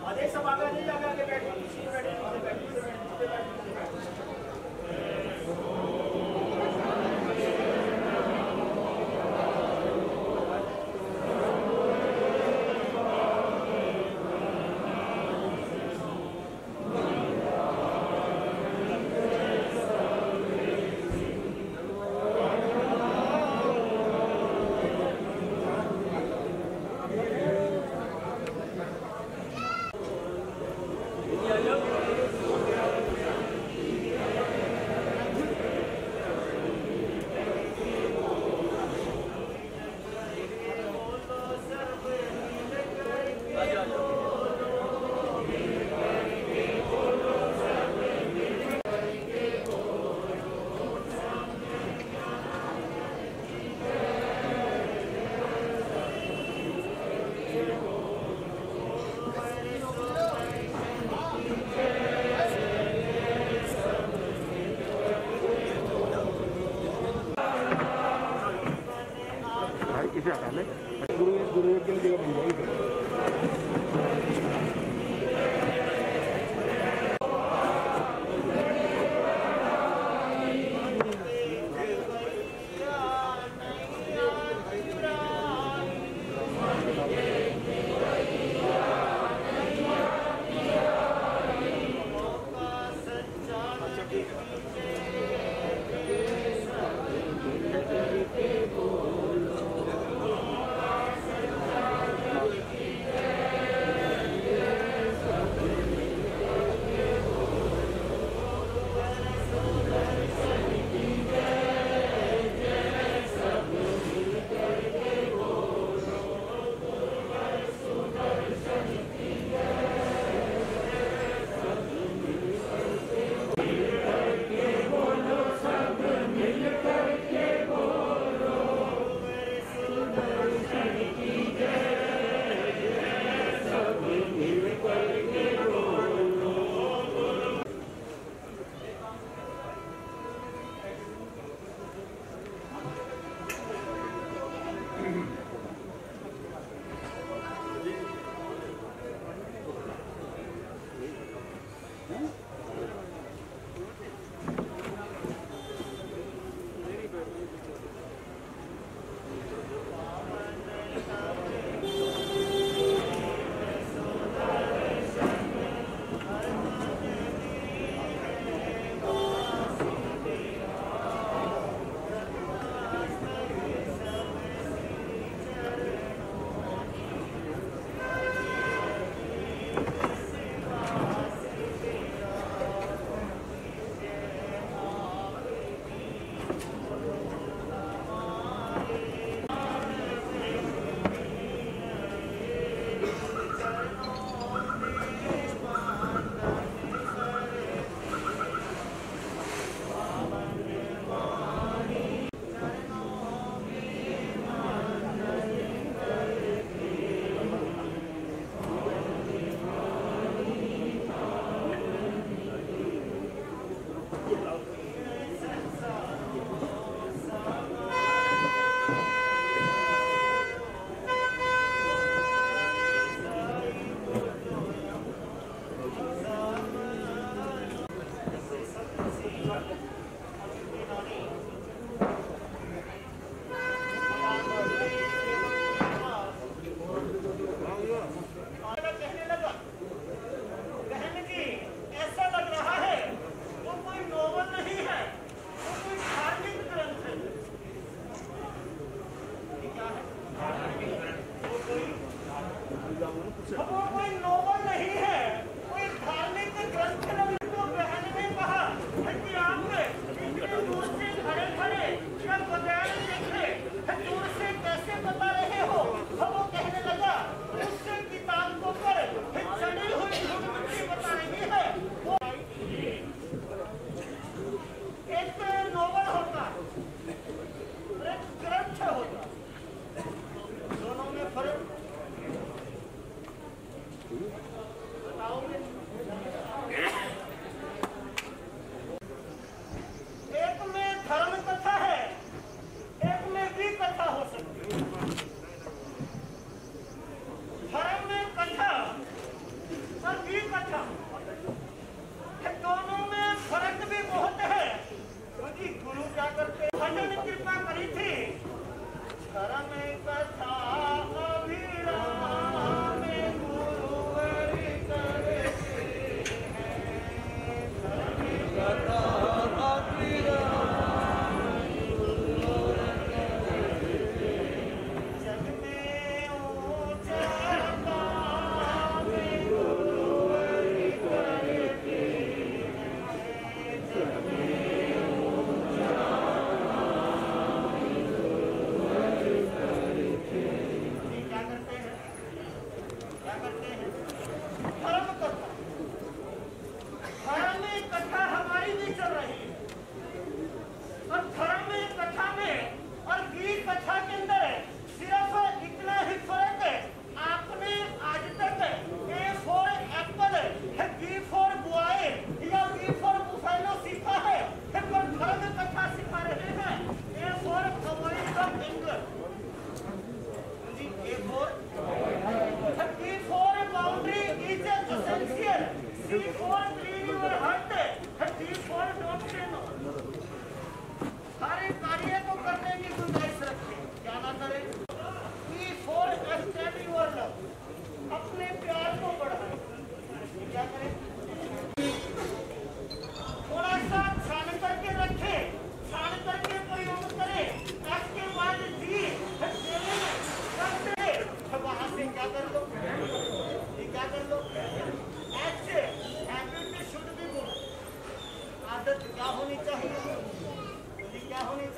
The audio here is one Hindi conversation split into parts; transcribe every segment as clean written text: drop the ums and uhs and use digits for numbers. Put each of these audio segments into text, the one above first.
आदेश सब आगे नहीं जाकर आगे बैठो, नीचे बैठो। इसे हटा ले, गुरु के लिए जगह बन जाएगी।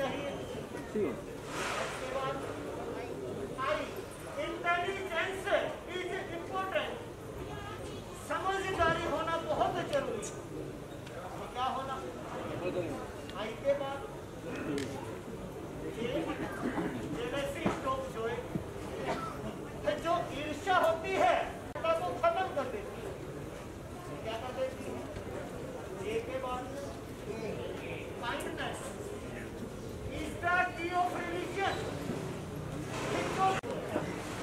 चाहिए। ठीक है। इसके बाद आई इंटेलिजेंस इज इम्पोर्टेंट। समझदारी होना बहुत जरूरी है। क्या होना? आई के बाद जेलसी स्टॉप जोए, जो ईर्ष्या होती है वो खत्म कर देती है। क्या कर देती है? ये के बाद kindness is the key of religion.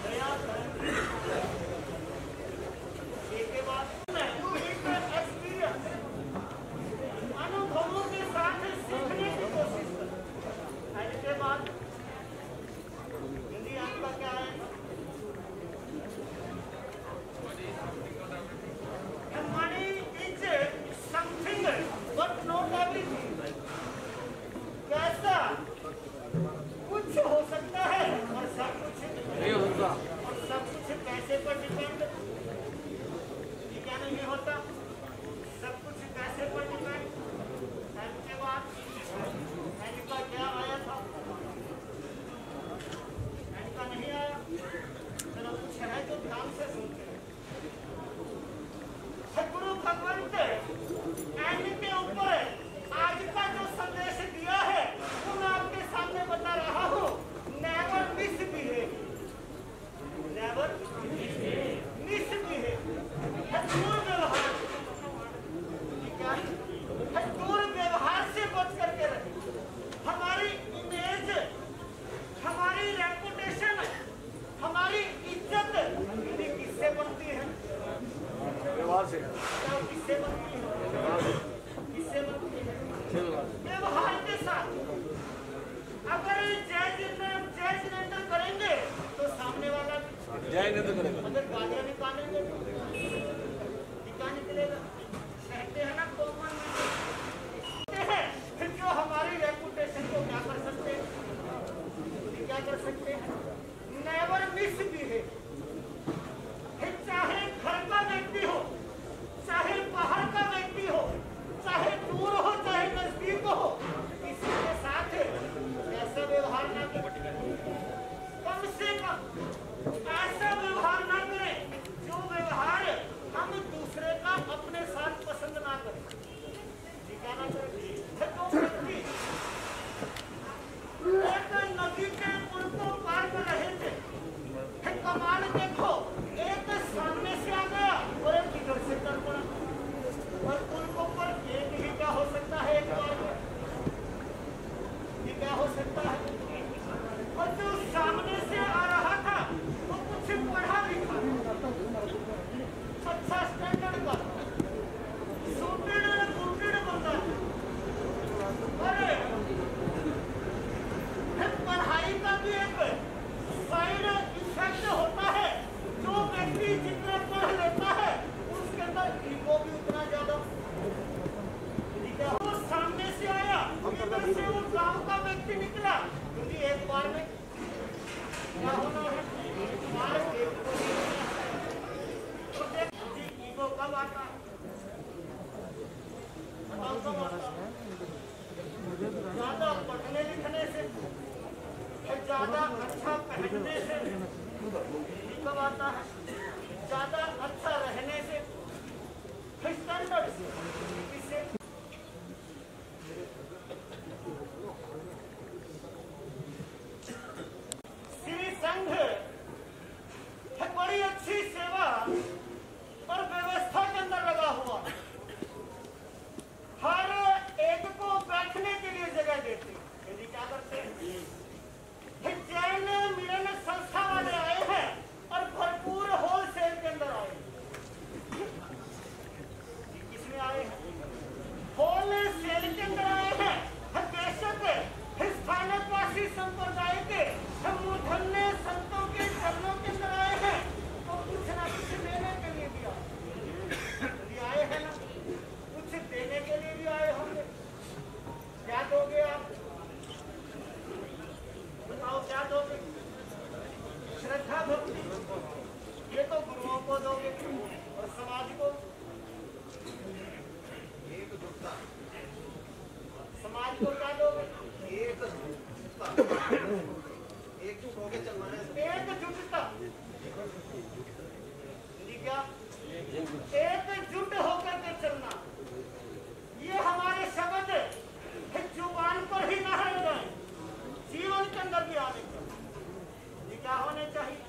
दया करें। ये के बाद एक्सपीरियंस, अनुभवों के साथ सीखने की कोशिश करें। इसके बाद हिंदी आपका क्या है? Money is something but not everything. कैसा कुछ हो सकता है और सब कुछ नहीं होता, और सब कुछ पैसे पर डिपेंड। ये क्या नहीं होता? सब कुछ पैसे पर डिपेंड। के बाद का क्या आया था? का नहीं आया। चलो कुछ है तो ध्यान से सुनते हैं। गुरु भगवंत एंड के ऊपर आज का जो संदेश दिया है वो मैं आपके सामने बता रहा हूँ। Never misbehave, never misbehave. दुर्व्यवहार, क्या है? दुर्व्यवहार से बच करके रहे। हमारी इमेज, हमारी रेपुटेशन, हमारी इज्जत किससे बनती है? व्यवहार से। किससे बनती है? किससे बनती है? व्यवहार के साथ। अगर जय जिनेंद्र करेंगे तो सामने वाला जय नहीं तो करेगा। अगर गालियां निकालेंगे क्या निकलेगा? कहते हैं ना कॉमन है। फिर जो हमारी रेपुटेशन को क्या कर सकते हैं? क्या कर सकते हैं? Never misbehave. चाहे घर का व्यक्ति हो, चाहे बाहर का व्यक्ति हो, चाहे दूर हो, चाहे नजदीक हो, किसी के साथ ऐसा व्यवहार ना करें। कम से कम ऐसा व्यवहार ना करें जो व्यवहार हम दूसरे का अपने साथ पसंद ना करें। क्या ना करें? दो व्यक्ति एक नदी के पुल को पार कर रहे थे। कमाल देखो, एक सामने से आ गया और एक इधर से चल पड़ा। और पुल को पर एक ही क्या हो सकता है? एक बार में ये क्या हो सकता है? और जो सामने से आ रहा था वो कुछ पढ़ा लिखा, अच्छा स्टैंडर्ड का, सूटेड बूटेड बंदा। अरे पढ़ाई का भी एक साइड इफेक्ट होता है। जो व्यक्ति जितना पढ़ लेता है उसके अंदर ईगो भी उतना ज्यादा। वो सामने से आया, इधर से वो गांव का व्यक्ति निकला, क्योंकि एक बार में क्या होना है? ईगो कब आता है? ज्यादा पढ़ने लिखने से, ज्यादा अच्छा पहनने से कब आता है? ज्यादा अच्छा रहने से, स्टैंडर्ड से। श्री संघ बड़ी अच्छी सेवा और व्यवस्था के अंदर लगा हुआ। हर एक को बैठने के लिए जगह देते। यदि क्या करते हैं? जैन मिलन संस्था वाले आए हैं और भरपूर होलसेल के अंदर आए। किसमें आए हैं? होलसेल के अंदर आए हैं। बेशक स्थानकवासी संप्रदाय के मूर्धन्य संतों के चरणों के अंदर आए हैं तो कुछ ना कुछ लेने के लिए भी आए हैं ना, कुछ देने के लिए भी आए होंगे। क्या दोगे आप? बताओ क्या दोगे? श्रद्धा भक्ति ये तो गुरुओं को दोगे और समाज को, समाज को क्या दोगे? एकजुट होके चलना है। एकजुटता क्या? एकजुट होकर के चलना, ये हमारे शब्द जुबान पर ही ना रह जाए, जीवन के अंदर भी आने चाहिए। ये क्या होने चाहिए?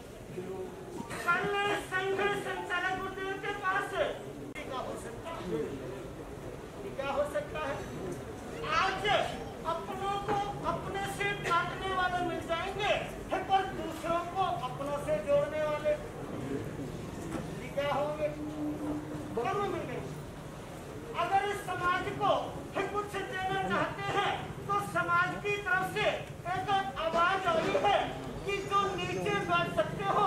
कल संघ संचालक गुरुदेव के पास क्या हो सकता है? क्या हो सकता है? आज अपनों को अपने से काटने वाले मिल जाएंगे, पर दूसरों को अपनों से जोड़ने वाले क्या होंगे? कर्म मिलेंगे। अगर इस समाज को कुछ देना चाहते हैं तो समाज की तरफ से एक आवाज आई है कि जो नीचे बैठ सकते हो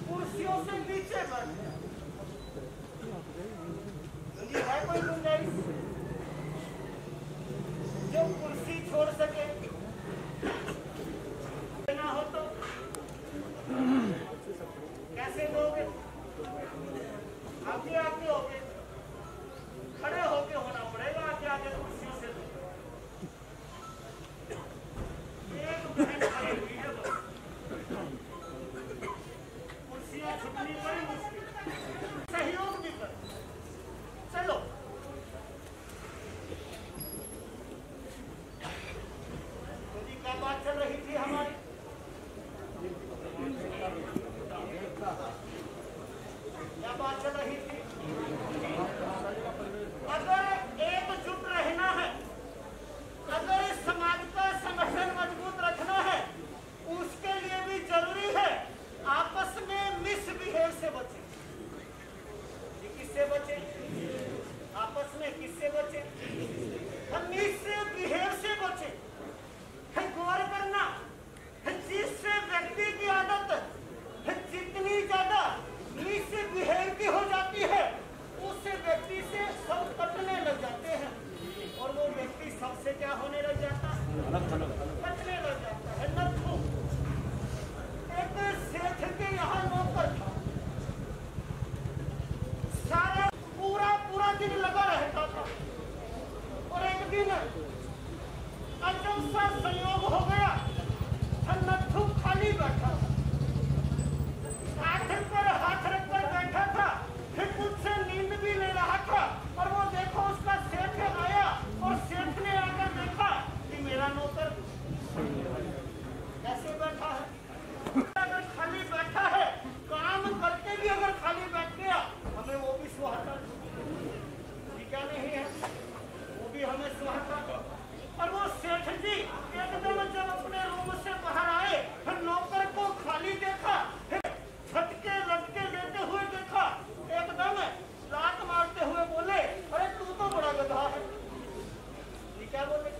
कुर्सियों से नीचे बैठ। ये है कोई गुंजाइश जो कुर्सी छोड़ सके? ना हो तो कैसे दोगे? आगे आगे होके खड़े होके होना पड़ेगा, आगे आगे कुर्सियों से। एक बहन खड़ी हुई है, कुर्सियां छुटनी बड़ी मुश्किल, सहयोग भी कर। चलो तो जी क्या बात चल रही थी हमारी? क्या बात चल रही थी? अगर एकजुट रहना है, अगर इस समाज का संगठन मजबूत रखना है, उसके लिए भी जरूरी है आपस में मिसबिहेव से बचे। किससे बचे? आपस में किससे बचे? मिसबिहेव से बचे। गौर करना, जिस व्यक्ति की आदत जितनी ज्यादा मिसबिहेव की हो जाती है, उस व्यक्ति से सब कटने लग जाते हैं, और वो व्यक्ति सबसे क्या होने लग जाता है? कटने लग जाता है। नथु एक सेठ के यहाँ नौकर था, सारा पूरा दिन लगा रहता था, और एक दिन अजब सा संयोग हो गया, नथु खाली बैठा था, हाथ पर हाथ रखकर बैठा था, फिर कुछ से नींद भी ले रहा था, और वो देखो उसका सेठ आया, और सेठ ने आकर देखा कि मेरा नौकर कैसे बैठा है। अगर खाली बैठा है, काम करके भी अगर खाली बैठ गया, हमें वो भी सुहाता क्या नहीं है? वो भी हमें सुहाता। और वो सेठ जी एकदम जब अपने रूम से बाहर आए, फिर नौकर को खाली देखा, झटके लटके देते हुए देखा, एकदम लात मारते हुए बोले, अरे तू तो बड़ा गधा है। क्या बोले?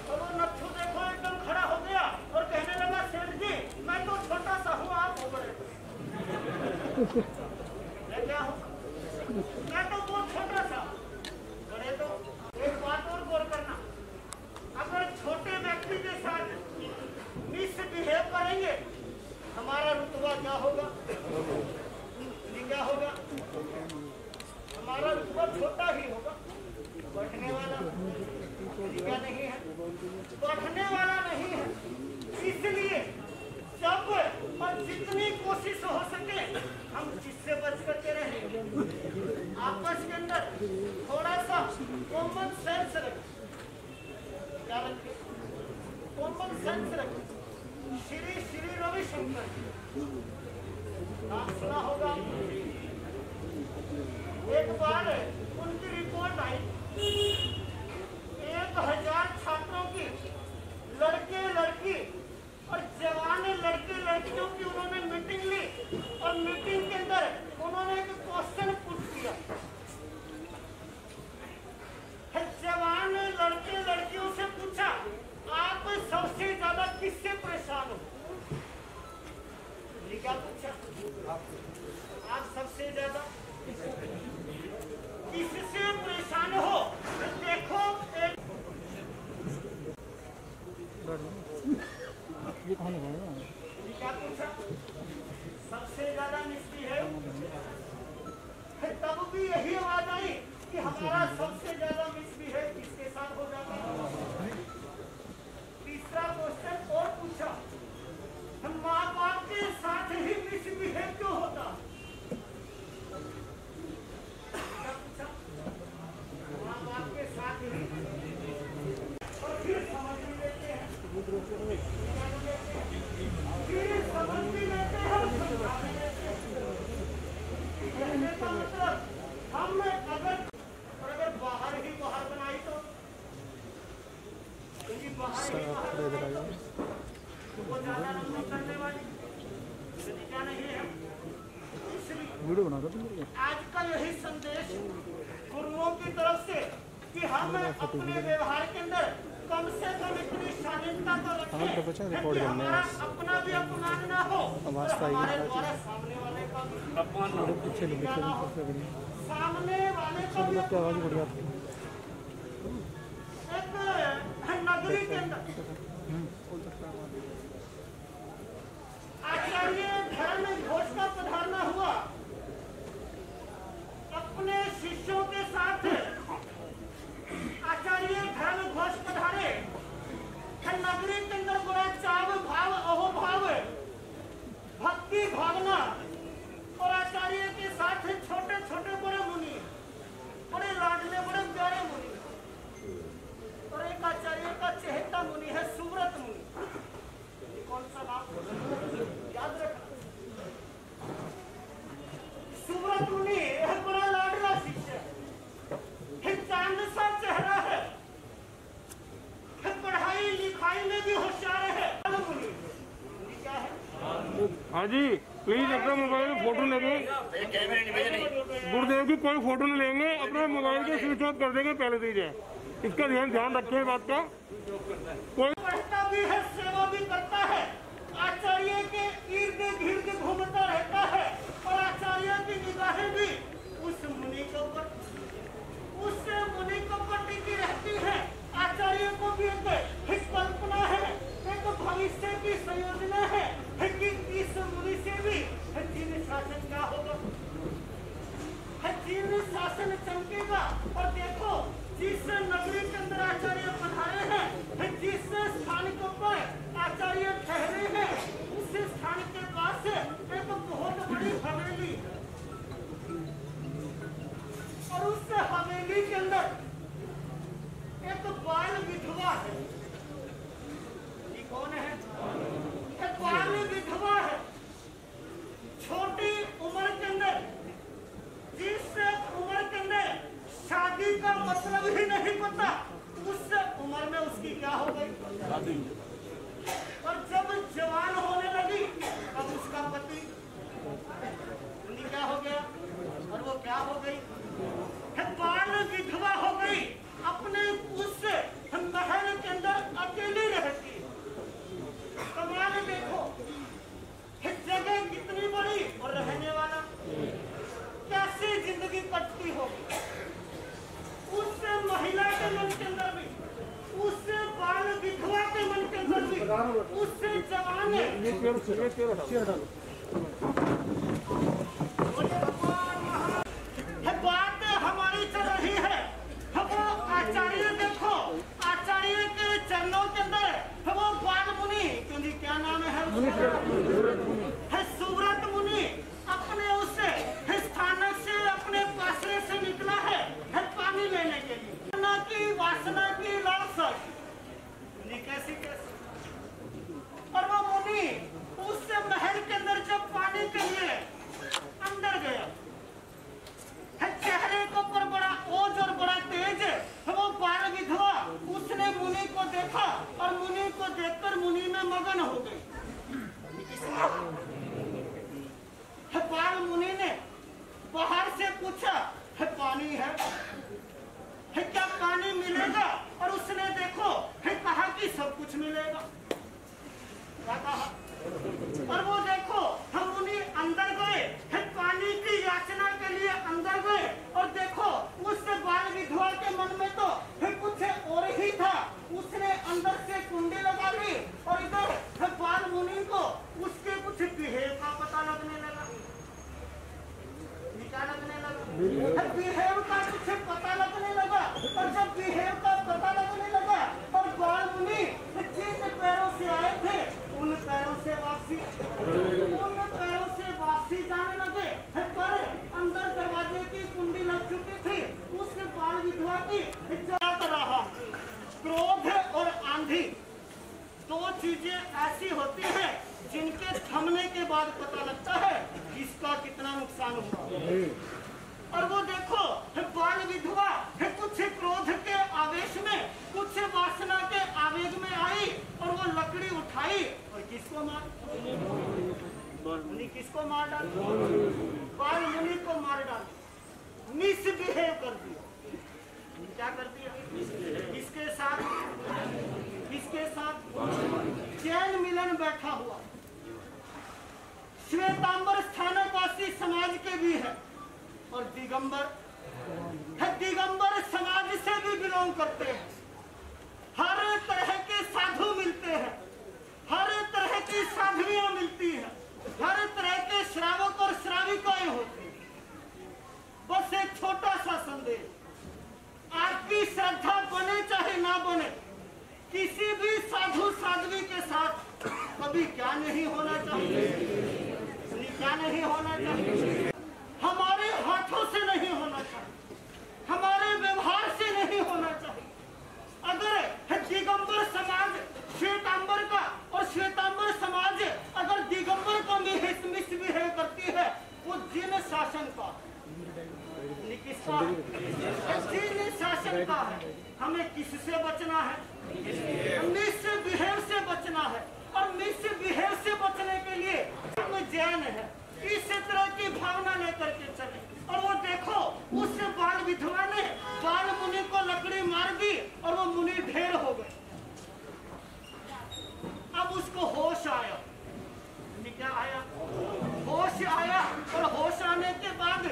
और वो नथु देखो एकदम खड़ा हो गया और कहने लगा, सेठ जी मैं तो छोटा सा हूँ, आप हो बड़े। मैं क्या हूँ? मैं तो बहुत छोटा सा, बड़े तो। एक बात और गौर करना, अगर छोटे व्यक्ति के साथ मिसबिहेव करेंगे, हमारा रुतबा क्या होगा? क्या होगा? हमारा रुतबा छोटा ही होगा। बैठने वाला क्या नहीं है? बैठने वाला नहीं है। इसलिए जब और जितनी कोशिश हो सके हम जिससे बच करके रहें, आपस के अंदर थोड़ा सा कॉमन सेंस रखें। क्या रखें? कॉमन सेंस रखें। श्री रविशंकर नाम सुना होगा। एक बार उनकी रिपोर्ट आई, 1000 छात्रों की, लड़के लड़की और जवान लड़के लड़कियों की उन्होंने मीटिंग ली, और मीटिंग के अंदर उन्होंने एक क्वेश्चन पूछ किया। जवान लड़के लड़कियों से पूछा, आप सबसे ज्यादा किससे परेशान हो? क्या पूछा? आप सबसे ज्यादा किससे परेशान हो? देखो ये कहाँ लगाया? क्या पूछा? सबसे ज्यादा मिसबिहेव। तब भी यही आवाज आई कि हमारा सबसे ज्यादा मिसबिहेव किसके साथ हो जाता है? वो ज्यादा लंबी करने वाली क्या नहीं है। वीडियो बना दो तुम। आज का यही संदेश गुरुओं की तरफ से कि हम अपने व्यवहार के अंदर कम से कम इतनी शालीनता तो रखें कि हमारा अपना भी अपमान ना हो और हमारे द्वारा सामने वाले का भी अपमान ना हो। सामने वाले का भी आवाज बढ़िया एक नगरी के अंदर आचार्य धर्म घोष का पधारना हुआ। अपने शिष्यों के साथ आचार्य धर्म घोष पधारे। नगरी के अंदर बड़ा चाव भाव अहोभाव भक्ति भावना और आचार्य के साथ छोटे छोटे बड़े मुनि, बड़े लाडले बड़े प्यारे मुनि और एक आचार्य का चहेता मुनि है सुव्रत मुनि। कौन सा नाम याद रखना। सुव्रत मुनि बड़ा लाडला शिष्य है, चांद सा चेहरा है, पढ़ाई लिखाई में भी होशियार है। मुनि क्या है? हाँ जी प्लीज अपना मोबाइल में फोटो लेंगे। गुरुदेव की कोई फोटो नहीं लेंगे, अपने मोबाइल के स्विच ऑफ कर देंगे पहले दीजिए। इसका ध्यान रखें बात का। कोई पढ़ता भी है सेवा भी करता है, आचार्य के इर्द गिर्द घूमता रहता है और आचार्य की निगाहें भी उस मुनि के ऊपर टिकी रहती है। आचार्य को भी एक कल्पना है, एक भविष्य की संयोजना है कि इस मुनि से भी जीन शासन क्या होगा, जीन शासन चमकेगा। और देखो जिस नगरी के अंदर आचार्य पधारे हैं, जिस स्थान के ऊपर आचार्य ठहरे हैं, उस स्थान के पास एक बहुत बड़ी हवेली और उस हवेली के अंदर एक बाल विधवा है। ये कौन है? एक बाल विधवा है। छोटी उम्र के अंदर, जिस उम्र के अंदर शादी का मतलब ही नहीं पता, उस उम्र में उसकी क्या हो गई और जब जवान होने लगी तब उसका पति क्या हो गया और वो क्या हो गई? बाल विधवा हो गई। अपने उस महल के अंदर अकेली रहती। कमाल देखो जगह कितनी बड़ी और रहने वाला कैसी जिंदगी कटती होगी। उस महिला के मन के अंदर भी, उस बाल विधवा के मन के अंदर भी, उस जवान बात हमारी चल रही है। वो आचार्य देखो, आचार्य के चरणों के अंदर वो बाल मुनि, क्योंकि क्या नाम है सुव्रत मुनि, अपने उस स्थानक से अपने पासरे से निकला है पानी लेने के लिए। की वासना की लालसा कैसी कैसी। और वो मुनि उस महल के अंदर जब पानी के लिए अंदर गया, चेहरे के ऊपर बड़ा ओज और बड़ा तेज वो बाल विधवा, उसने मुनि को देखा और मुनि को देखकर मुनि में मगन हो गई। बाल मुनि ने बाहर से पूछा पानी है क्या पानी मिलेगा? और उसने देखो कहा कि सब कुछ मिलेगा। और वो देखो हम मुनि अंदर गए, पानी की याचना के लिए अंदर गए और देखो उस बाल विधवा के मन में तो कुछ और ही था। उसने अंदर से कुंडी लगा ली और इधर बाल मुनि को उसके कुछ बिहेव का पता लगने लगा। बिहेव का कुछ पता लगने लगा और जब बिहेव का पता लगने लगा और बाल मुनि जिन पैरों से आए थे उन पैरों से वापसी जाने लगे। पर अंदर दरवाजे की कुंडी लग चुकी थी। उस बाल विधवा की जात रहा। क्रोध और आंधी दो चीजें ऐसी होती हैं जिनके थमने के बाद पता लगता है इसका कितना नुकसान हुआ। और वो देखो बाल विधवा कुछ क्रोध के आवेश में, कुछ वासना के आवेग में आई और वो लकड़ी उठाई और किसको मार, मुनि किसको मार डाल, बाल मुनि को मार डाल, मिसबिहेव कर दिया। क्या कर दिया, किसके साथ, किसके साथ, जैन मिलन बैठा हुआ, श्वेतांबर स्थानकवासी समाज के भी है और दिगंबर समाज से भी बिलोंग करते हैं। हर तरह के साधु मिलते हैं, हर तरह की साधुवियां मिलती हैं, हर तरह के श्रावक और श्राविकाएं होती हैं। बस एक छोटा सा संदेश, आपकी श्रद्धा बने चाहे ना बने, किसी भी साधु साध्वी के साथ कभी क्या नहीं होना चाहिए, क्या नहीं होना चाहिए, हमारे हाथों से नहीं होना चाहिए, हमारे व्यवहार से नहीं होना चाहिए। अगर दिगंबर समाज श्वेतांबर का और श्वेतांबर समाज अगर दिगंबर को मिसबिहेव करती है, वो जिन शासन का, किसका, जिन शासन का है। हमें किससे बचना है, मिसबिहेव से बचना है। और मिसबिहेव से बचने के लिए हम जैन है, इस तरह की भावना लेकर के चले। और वो देखो उस बाल विधवा ने बाल मुनि को लकड़ी मार दी और वो मुनि ढेर हो गए। अब उसको होश आया, क्या आया, होश आया। और होश आने के बाद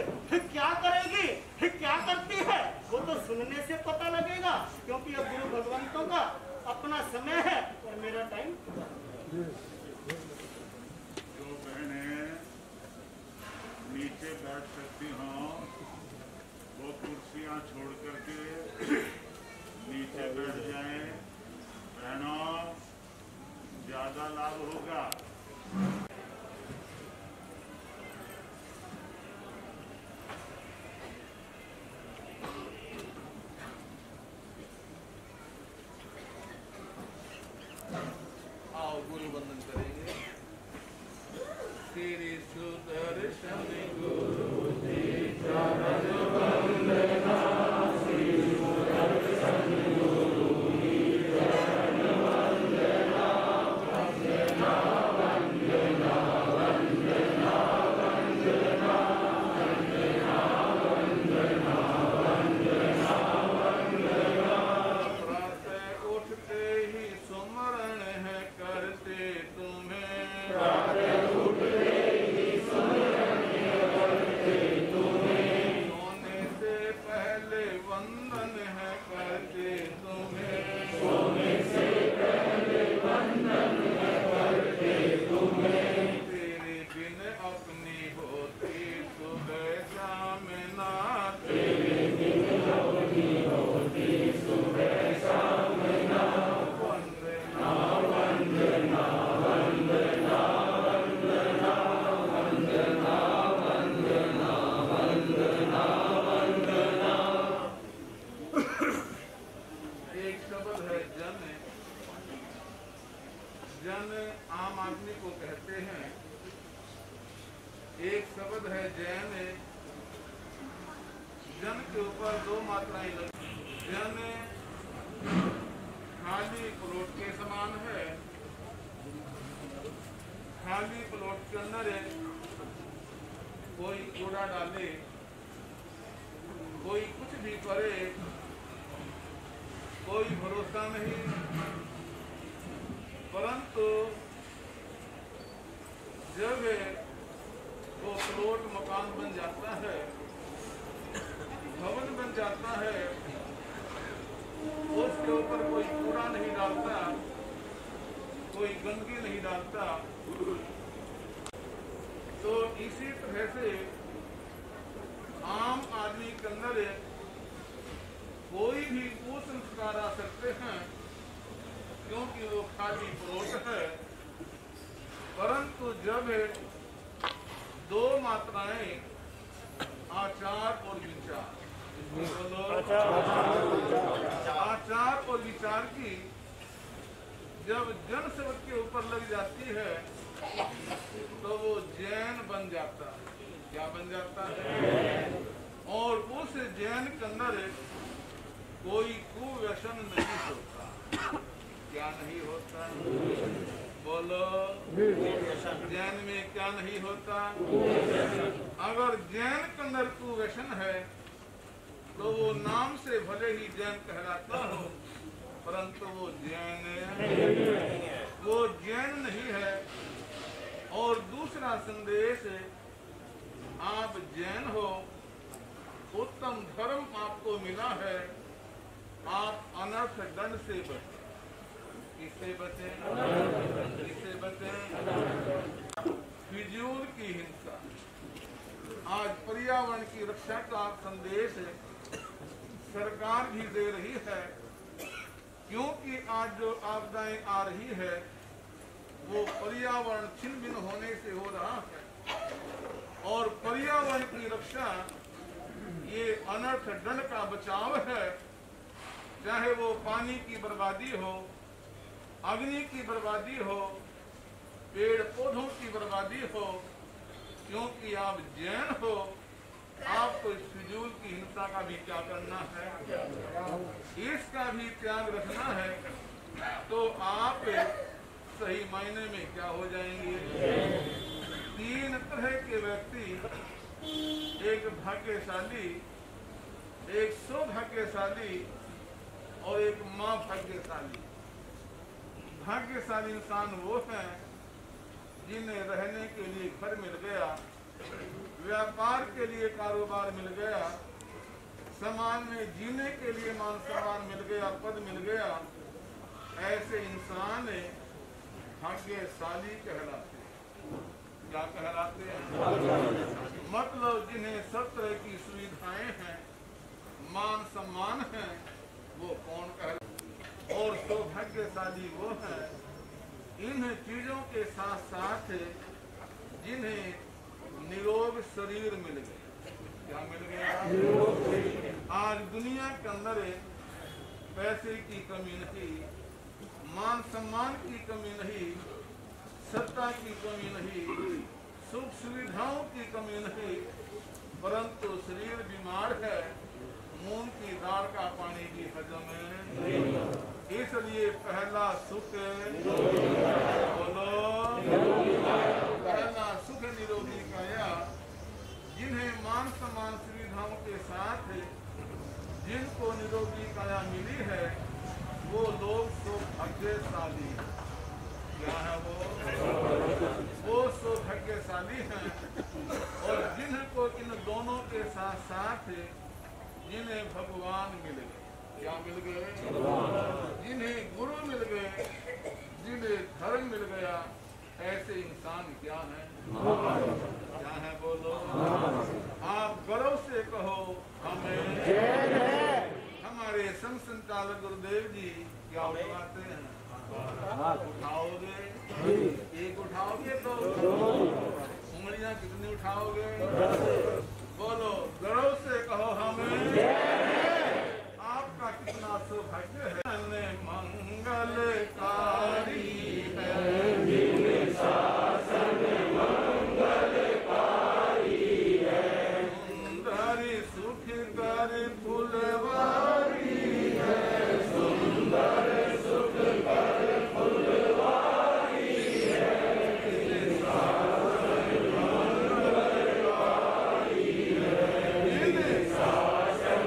क्या करेगी, क्या करती है, वो तो सुनने से पता लगेगा, क्योंकि अब गुरु भगवंतों का अपना समय है और मेरा टाइम। जो बहनें नीचे बैठ सकती हों वो कुर्सियां छोड़ करके नीचे बैठ जाएं। बहनों, ज्यादा लाभ होगा। आओ गुरु वंदन करेंगे। श्री सुदर्शन गुरु जी चरण वंदना, श्री सुदर्शन गुरु जी चरण वंदना, वंदना वंदना वंदना वंदना वंदना वंदना वंदना वंदना। प्रातः उठते ही सुमरण है करते तुम्हें, प्रातः उठते ही सुमरण करते तुम्हें, सोने से पहले वंदन है करते तुम्हें, सोने से पहले वंदन है करते तुम्हें। तेरे बिन अपनी होती सुबह शाम ना, तेरे बिन अपनी होती सुबह शाम ना, वंदना वंदना वंदना वंदना वंदना वंदना वंदना वंदना। एक शब्द है जन। जन आम आदमी को कहते हैं। एक शब्द है जैन। जन के ऊपर दो मात्राएं लगी। जन खाली प्लॉट के समान है। खाली प्लॉट के अंदर कोई कूड़ा डाले, कोई कुछ भी करे, कोई भरोसा नहीं। परंतु जब वो प्लॉट मकान बन जाता है, भवन बन जाता है, उसके ऊपर कोई कूड़ा नहीं डालता, कोई गंदगी नहीं डालता। तो इसी तरह से आम आदमी के अंदर कोई भी कुसंस्कार आ सकते हैं, क्योंकि वो खाली प्लॉट है। परंतु जब दो मात्राएं आचार और विचार, आचार और विचार की जब जन शब्द के ऊपर लग जाती है तो वो जैन बन जाता है। क्या बन जाता है? और उस जैन के अंदर कोई कुव्यसन नहीं होता। क्या नहीं होता? बोलो। जैन में क्या नहीं होता? अगर जैन के अंदर कुव्यसन है तो वो नाम से भले ही जैन कहलाता हो, परंतु वो जैन नहीं है। और दूसरा संदेश, आप जैन हो, उत्तम धर्म आपको मिला है, आप अनर्थ दंड से बचे। किससे बचे? किससे बचे? फिजूल की हिंसा। आज पर्यावरण की रक्षा का संदेश सरकार भी दे रही है, क्योंकि आज जो आपदाएं आ रही है वो पर्यावरण छिन्न भिन्न होने से हो रहा है। और पर्यावरण की रक्षा ये अनर्थ दंड का बचाव है, चाहे वो पानी की बर्बादी हो, अग्नि की बर्बादी हो, पेड़ पौधों की बर्बादी हो। क्योंकि आप जैन हो, आपको इस फिजूल की हिंसा का भी क्या करना है, इसका भी त्याग रखना है, तो आप सही मायने में क्या हो जाएंगे? तीन तरह के व्यक्ति, एक भाग्यशाली, एक सौभाग्यशाली और एक मां भाग्यशाली। भाग्यशाली इंसान वो है जिन्हें रहने के लिए घर मिल गया, व्यापार के लिए कारोबार मिल गया, समाज में जीने के लिए मान सम्मान मिल गया, पद मिल गया। ऐसे इंसान भाग्यशाली कहलाते हैं। क्या कहलाते हैं? मतलब जिन्हें सब तरह की सुविधाएं हैं, मान सम्मान है, वो कौन कहलाते? और सौभाग्यशाली वो है इन चीजों के साथ साथ जिन्हें निरोग शरीर मिल गया। क्या मिल गया? आज दुनिया के अंदर पैसे की कमी नहीं, मान सम्मान की कमी नहीं, सत्ता की कमी नहीं, सुख सुविधाओं की कमी नहीं, परंतु शरीर बीमार है, मूंग की दाल का पानी भी हजम है। इसलिए पहला सुख, बोलो, पहला सुख निरोगी काया। जिन्हें मान सम्मान सुविधाओं के साथ जिनको निरोगी काया मिली है, वो लोग सौभाग्यशाली। क्या है वो सौभाग्यशाली हैं। और जिनको इन दोनों के साथ साथ जिन्हें भगवान मिल गए। क्या मिल गए? जिन्हें गुरु मिल गए, जिन्हें धर्म मिल गया, ऐसे इंसान क्या है? क्या है? बोलो। आप गर्व से कहो हमें जैन है। हमारे संघ संचालक गुरुदेव जी क्या उठवाते हैं? उठाओगे? एक उठाओगे तो उंगलियां कितनी उठाओगे? बोलो, गर्व से कहो हमें जैन है। आपका कितना सौभाग्य है। मंगलकारी है, शासन मंगलकारी है, सुंदरी सुख कर फुलवारी है, सुंदर सुख कर फुलवारी है, शासन मंगलकारी है, शासन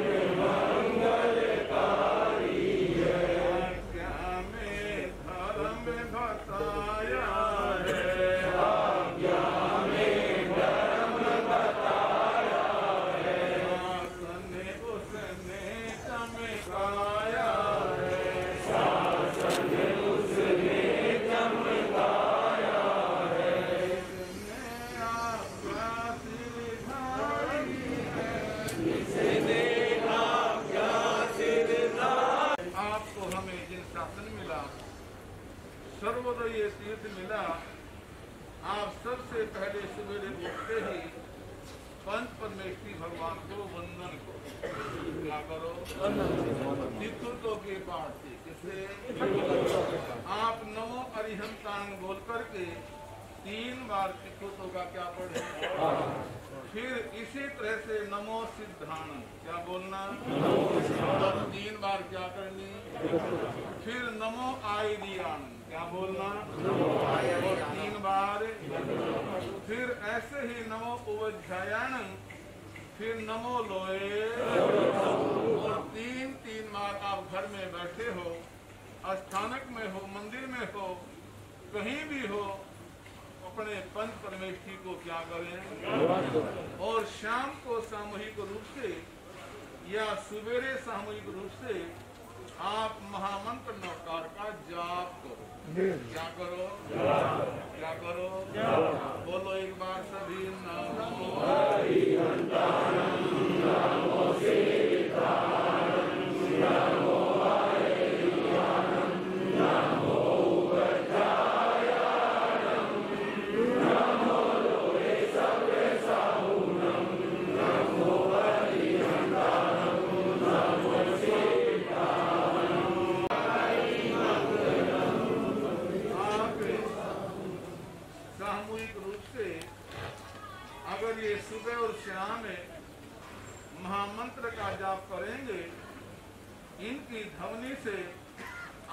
सर्वोदय तीर्थ मिला। आप सबसे पहले सवेरे उठते ही पंच परमेश्वरी भगवान को वंदन करो। क्या करो? निकुलतों के पाठ से। किससे? आप नमो अरिहंतांग बोल करके 3 बार चित्तों का क्या पढ़े। फिर इसी तरह से नमो सिद्धान क्या बोलना, 3 बार क्या करनी। फिर नमो आयदियान क्या बोलना, और 3 बार। फिर ऐसे ही नमो उवध्यायान, फिर नमो लोए, और 3 बार आप घर में बैठे हो, स्थानक में हो, मंदिर में हो, कहीं भी हो, अपने पंच परमेष्ठी को क्या करें। और शाम को सामूहिक रूप से या सवेरे सामूहिक रूप से आप महामंत्र नवकार का जाप करो। क्या करो, क्या करो, बोलो एक बार सभी नमो हरिहंताणं, नमो सीताणं, नमो आयदियानं, नमो उवध्यायानं, नमो लोए सवे साहुनं, नमो हरिहंताणं, नमो सीताणं। सामूहिक रूप से अगर ये सुबह और शाम में महामंत्र का जाप करेंगे, इनकी ध्वनि से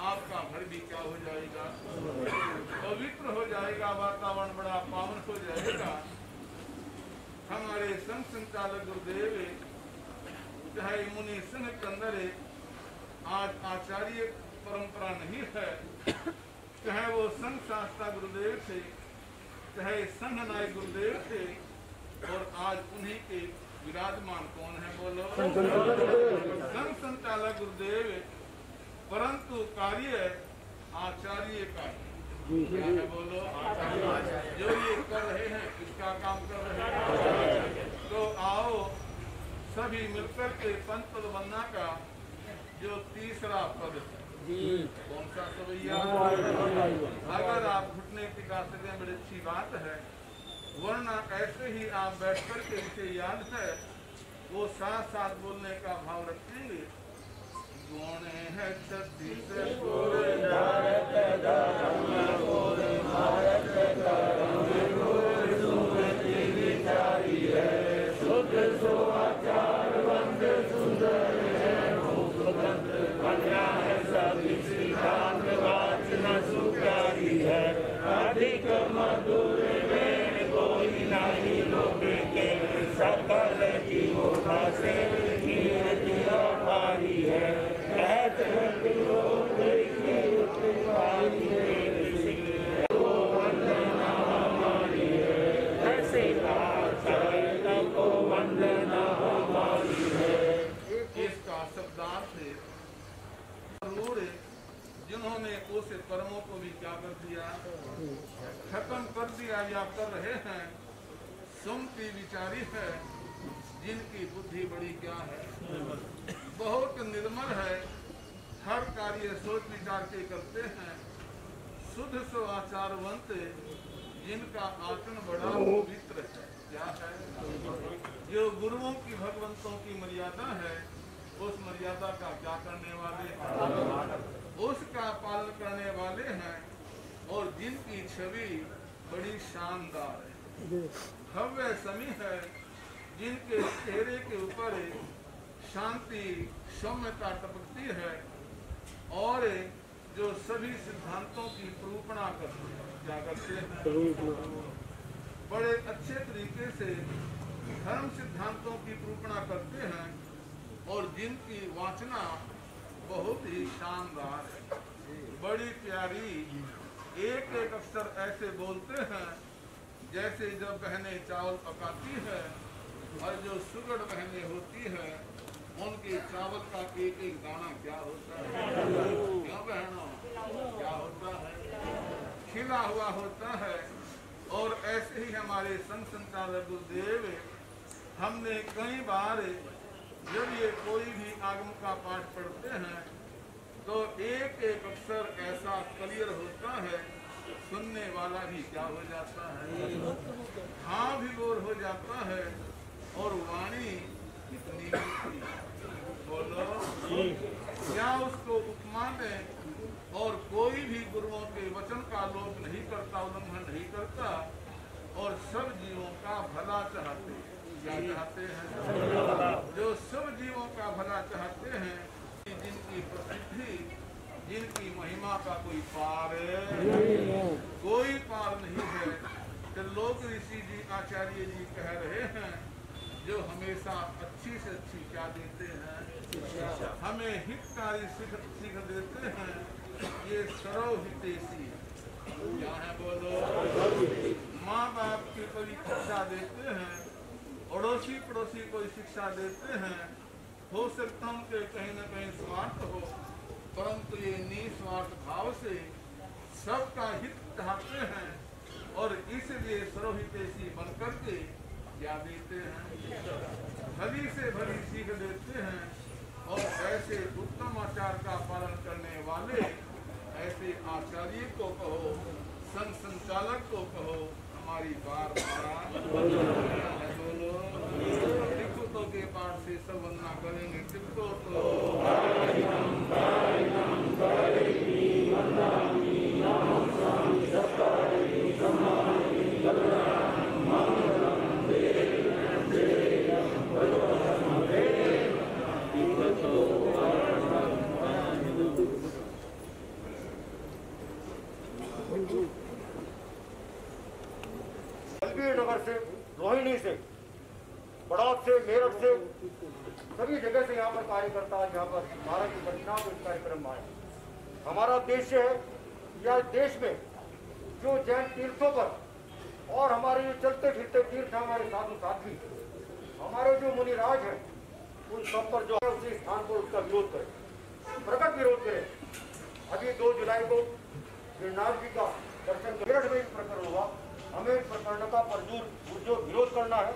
आपका घर भी क्या हो जाएगा, पवित्र हो जाएगा, वातावरण बड़ा पावन हो जाएगा। हमारे संघ संचालक गुरुदेव चाहे मुनि सिंह के अंदर आज आचार्य परंपरा नहीं है, चाहे वो संघ शास्त्रा गुरुदेव थे, चाहे संघ नायक गुरुदेव थे, और आज उन्हीं के विराजमान कौन है, बोलो संघ संचालक गुरुदेव, परंतु कार्य आचार्य का है। क्या है, बोलो जो ये कर रहे हैं, किसका काम कर रहे हैं। तो आओ सभी मिलकर के पंच पद वंदना का जो तीसरा पद है, कौन सा सवैया। अगर आप घुटने टिका सकें बड़ी अच्छी बात है, वरना ऐसे ही आप बैठ कर के इसे याद है वो साथ साथ बोलने का भाव रखेंगे। गुण है 36 पूरे भारत धर्म, पूरे भारत धर्म, गुर सुमति विचारी है, शुद्ध सुआचार वंद सुंदर है, मुखबंद बना है सभी सिद्धांत, वाचन सुचारी है, अधिक मधुर वेण कोई नहीं लोक के, सकल जीवों का से कीर्ति अपारी है, इसका शब्दार्थ है जिन्होंने उस कर्मों को भी क्या कर दिया, खत्म कर दिया या कर रहे हैं। सुमति विचारी है, जिनकी बुद्धि बड़ी क्या है, बहुत निर्मल है, हर कार्य सोच विचार के करते हैं। शुद्ध सुआचारवंत, जिनका आचरण बड़ा पवित्र है। क्या है, जो गुरुओं की भगवंतों की मर्यादा है, उस मर्यादा का क्या करने वाले हैं, उसका पालन करने वाले हैं, और जिनकी छवि बड़ी शानदार है, भव्य समी है, जिनके चेहरे के ऊपर शांति सौम्यता टपकती है, और जो सभी सिद्धांतों की निरूपणा करते हैं। क्या करते हैं, बड़े अच्छे तरीके से धर्म सिद्धांतों की निरूपणा करते हैं, और जिनकी वाचना बहुत ही शानदार है, बड़ी प्यारी, एक एक अक्षर ऐसे बोलते हैं जैसे जब बहनें चावल पकाती है, और जो सुगढ़ बहनें होती है, उनके चावल का एक एक दाना क्या होता है, क्यों बहनों, क्या होता है, खिला हुआ होता है। और ऐसे ही हमारे संघ संचालक गुरुदेव, हमने कई बार जब ये कोई भी आगम का पाठ पढ़ते हैं, तो एक एक अक्षर ऐसा क्लियर होता है, सुनने वाला भी क्या हो जाता है, हाँ भी बोर हो जाता है, और वाणी कितनी मीठी, बोलो क्या उसको उपमा दें। और कोई भी गुरुओं के वचन का लोप नहीं करता, उल्लंघन नहीं करता और सब जीवों का भला चाहते हैं। क्या चाहते हैं? जो सब जीवों का भला चाहते हैं, जिनकी प्रसिद्धि, जिनकी महिमा का कोई पार नहीं है। तो लोग ऋषि जी, आचार्य जी कह रहे हैं, जो हमेशा अच्छी से अच्छी क्या देते हैं, हमें हितकारी सीख देते हैं। ये सर्वहितैषी क्या है, बोलो। माँ बाप की कोई शिक्षा देते हैं, अड़ोसी पड़ोसी कोई शिक्षा देते हैं। हो सकता हूँ कि कहीं न कहीं स्वार्थ हो, परंतु ये निस्वार्थ भाव से सबका हित चाहते हैं और इसलिए सर्वहितैषी बन करके क्या देते हैं, भली से भली सीख देते हैं। और ऐसे उत्तम आचार का पालन करने वाले ऐसे आचार्य को कहो, संघ संचालक को कहो, हमारी बार बोलो। टिकुतो के पाठ से सब वंदना करेंगे। टिकुतो नगर से, रोहिणी से, बड़ौद से, मेरठ से, सभी जगह से यहाँ पर कार्यकर्ता आज यहाँ पर भारत की घटना को इस कार्यक्रम में आए। हमारा उद्देश्य है या देश में जो जैन तीर्थों पर और हमारे जो चलते फिरते तीर्थ हैं, हमारे साधु साथी, हमारे जो मुनिराज हैं, उन सब पर जो है उसी स्थान पर उसका विरोध करें, प्रकट विरोध करें। अभी 2 जुलाई को गिरनार जी का दर्शन मेरठ में प्रकरण हुआ। हमें इस प्रकरण का जो विरोध करना है,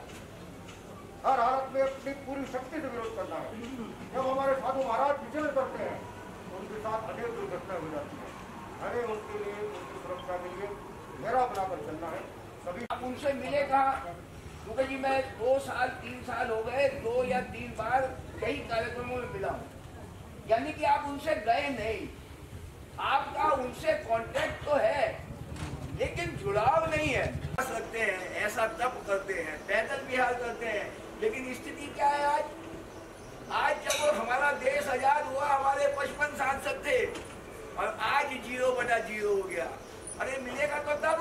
हर हालत में अपनी पूरी शक्ति से विरोध करना है। जब हमारे साधु महाराज विचलन करते हैं, उनके साथ अनेक दुर्घटनाएं हो जाती हैं। हमें उनके लिए, उनकी सुरक्षा के लिए घेरा बनाकर चलना है। सभी आप उनसे मिले कहाँ? क्योंकि जी मैं 2 साल 3 साल हो गए, 2 या 3 बार कई कार्यक्रमों में मिला हूँ, यानी कि आप उनसे गए नहीं। आपका उनसे कांटेक्ट तो है लेकिन जुड़ाव नहीं है। रखते हैं, ऐसा तप करते हैं, पैदल विहार करते हैं, लेकिन स्थिति क्या है आज? आज जब हमारा देश आजाद हुआ, हमारे 55 सांसद थे और आज 0/0 हो गया। अरे मिलेगा तो तब,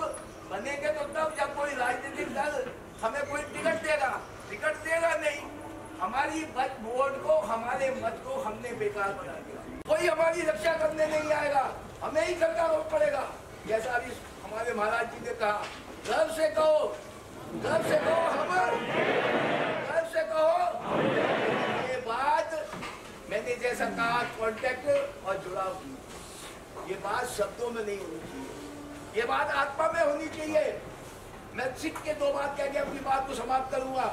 बनेंगे तो तब जब कोई राजनीतिक दल हमें कोई टिकट देगा नहीं। हमारी वोट को, हमारे मत को हमने बेकार बना दिया। कोई हमारी रक्षा करने नहीं आएगा, हमें ही करना पड़ेगा। जैसा अभी हमारे महाराज जी ने कहा, गर्व से कहो, गर्व से कहो, हम गर्व से कहो। ये बात मैंने जैसा कहा, कांटेक्ट और जुड़ाव, ये बात शब्दों में नहीं होनी चाहिए, ये बात आत्मा में होनी चाहिए। मैं सिख के 2 बात कह के अपनी बात को समाप्त करूंगा।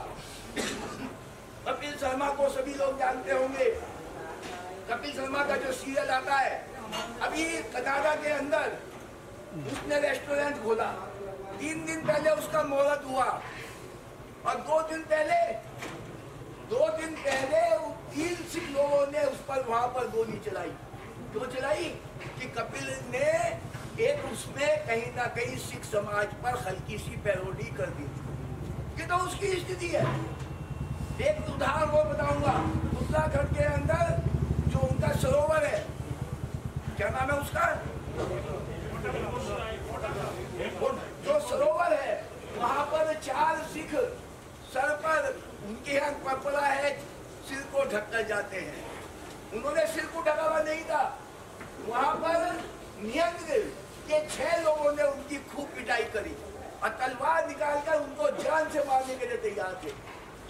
कपिल शर्मा को सभी लोग जानते होंगे। कपिल शर्मा का जो सीरियल आता है, अभी कनाडा के अंदर उसने रेस्टोरेंट खोला। 3 दिन पहले उसका मुहूर्त हुआ और 2 दिन पहले 3 सिख लोगों ने उस पर वहां पर गोली चलाई। क्यों चलाई? कि कपिल ने एक उसमें कहीं ना कहीं सिख समाज पर हल्की सी पैरोडी कर दी। ये तो उसकी स्थिति है। एक उदाहरण वो बताऊंगा, उत्तराखंड के अंदर जो उनका सरोवर है, क्या नाम है उसका, जो सरोवर है, वहां पर 4 सिख सर पर, उनके यहाँ परपरा है, सिर को ढककर जाते हैं। उन्होंने सिर को ढका हुआ नहीं था। वहां पर नियंत्र के 6 लोगों ने उनकी खूब पिटाई करी और तलवार निकालकर उनको जान से मारने के लिए तैयार थे।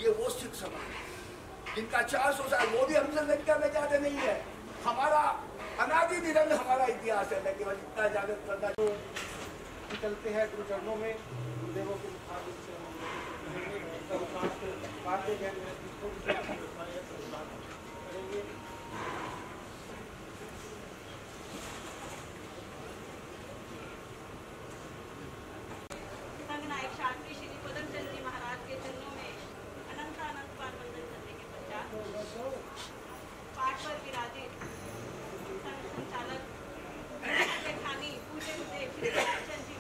ये वो सिख समाज जिनका 400 साल, वो भी हमसे संख्या में ज्यादा नहीं है। हमारा अनादि निरंत हमारा इतिहास है। मैं केवल इतना जागृत करना निकलते हैं गुरु चरणों में, गुरुदेवों के संघनायक शास्त्री श्री पदमचंद जी महाराज के चरणों में अनंत अनंत बार वंदन करने के पश्चात पाठ पर विराजित संघ संचालक खानी पूज्य गुरुदेव श्री पदमचंद जी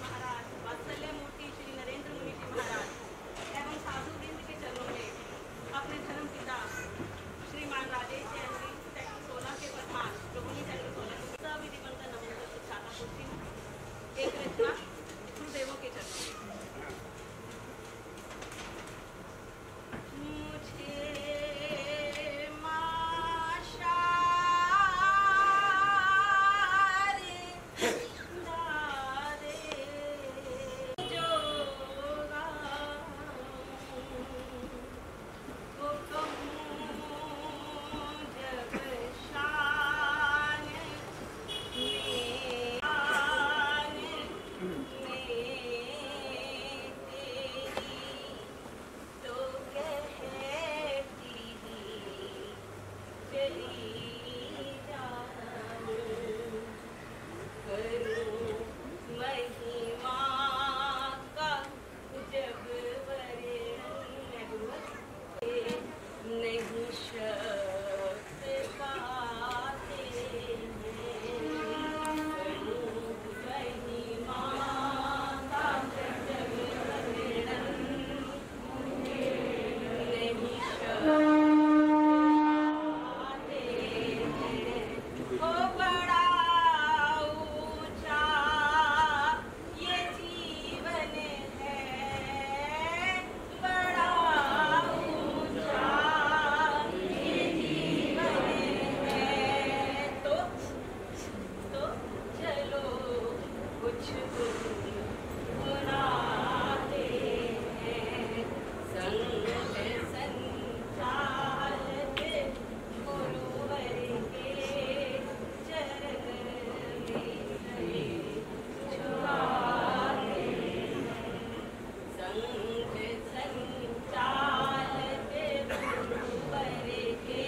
गुनगुनाते हैं संग संचालक गुरुवर के चरण में छुआते हैं संग संचालक गुरुवर के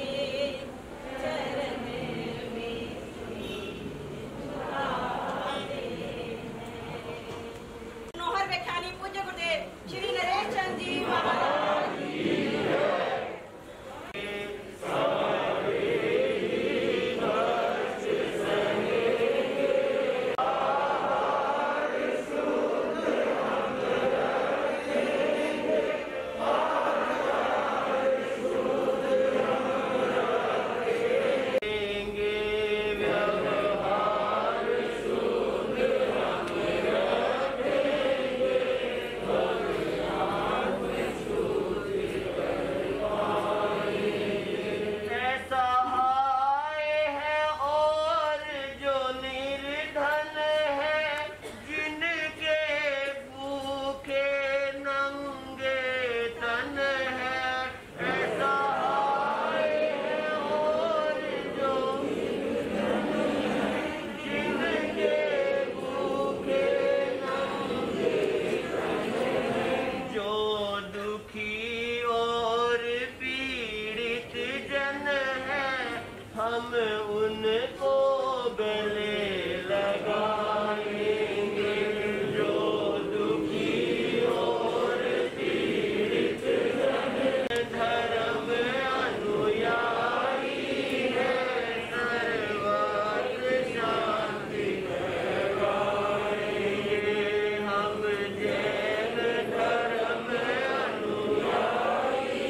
चरण में छुआते हैं। नोहर व्याख्यानी पूज्य गुरुदेव श्री नरेश चंद जी महाराज ऐसा हाय है और जो निर्धन है जिनके भूखे नंगे तन है। ऐसा हाय है और जो जिनके भूखे नंगे तन है। जो दुखी और पीड़ित जन है हम उनको गले लगाएंगे। जो दुखी और पीड़ित जन धर्म अनुयायी है सर्वत्र शांति फैलाएंगे। हम जैन धर्म अनुयायी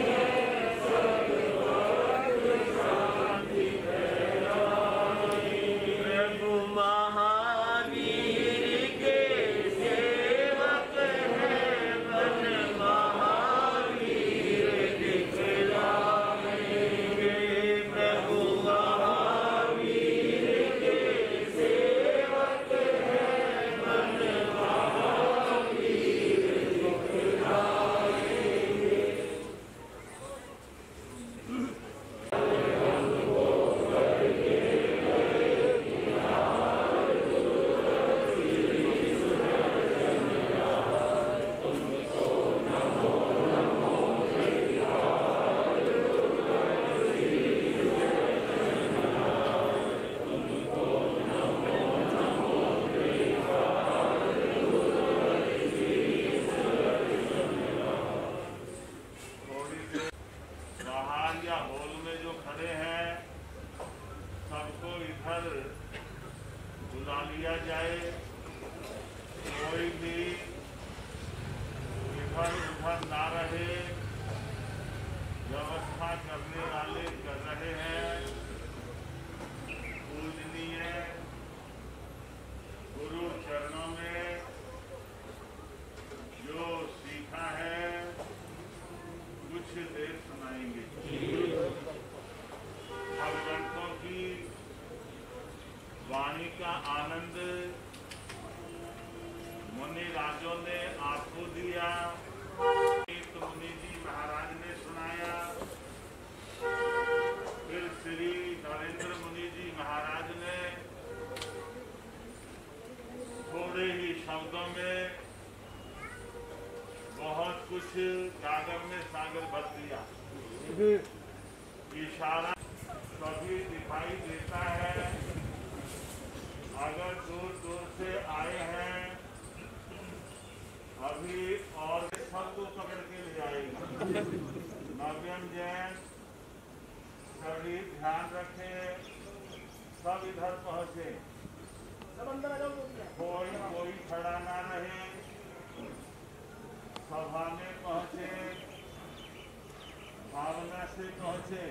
है सर्वत्र शांति फैलाएंगे। प्रभु महावीर के सेवक हैं बन महावीर दिखलाएंगे। प्रभु महावीर के सेवक हैं बन महावीर दिखलाएंगे। थोड़ी देर बाहर या हॉल में जो खड़े हैं सबको इधर बुला लिया जाए। कोई भी इधर उधर ना रहे। व्यवस्था करने वाले कर रहे हैं। पूजनीय गुरु चरणों में जो सीखा है कुछ देर सुनाएंगे। भगवंतों की वाणी का आनंद मुनि राजों ने आपको दिया। तो मुनि जी महाराज ने सुनाया। फिर श्री नरेंद्र मुनि जी महाराज ने थोड़े ही शब्दों में बहुत कुछ गागर में सागर भर दिया। इशारा कभी दिखाई देता है। अगर दूर दूर से आए हैं अभी और सबको पकड़ के ले आएगा। नव्यम जैन सभी ध्यान रखें। सब इधर पहुंचे। कोई खड़ा ना रहे। सभा में पहुंचे। भावना से पहुंचे।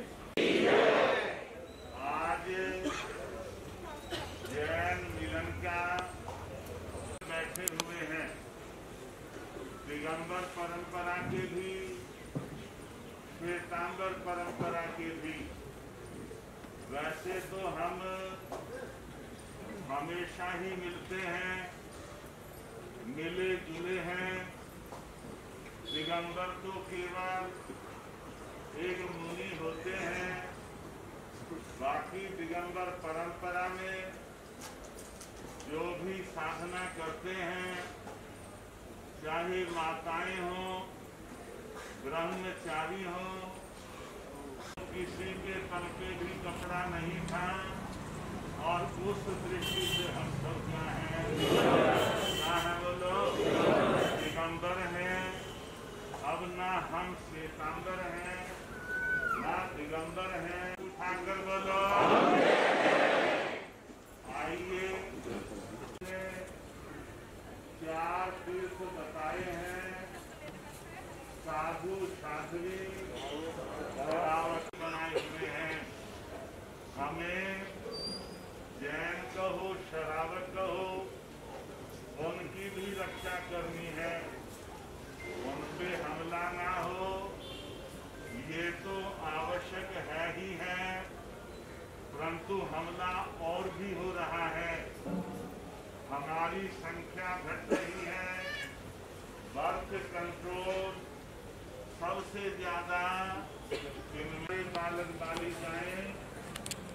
आज जैन मिलन का बैठे हुए हैं। दिगंबर परंपरा के भी श्वेतांबर परंपरा के भी। वैसे तो हम हमेशा ही मिलते हैं मिले जुले हैं। दिगंबर तो केवल एक मुनि होते हैं, बाकी दिगंबर परंपरा में जो भी साधना करते हैं, चाहे माताएं हों, ब्रह्मचारी हों, किसी के तन पे भी कपड़ा नहीं था। और उस दृष्टि से हम सब क्या है बोलो, दिगंबर हैं। अब ना हम श्वेतांबर हैं ना दिगंबर हैं। उठाकर बोलो। आइए, 4 तीर्थ बताए हैं। साधु साध्वी बनाए हुए हैं। हमें जैन कहो शरावत कहो, उनकी भी रक्षा करनी है। उन पे हमला ना हो, ये तो आवश्यक है ही है, परंतु हमला और भी हो रहा है। हमारी संख्या घट रही है। बर्थ कंट्रोल सबसे ज्यादा इनमें बालक बालिकाएं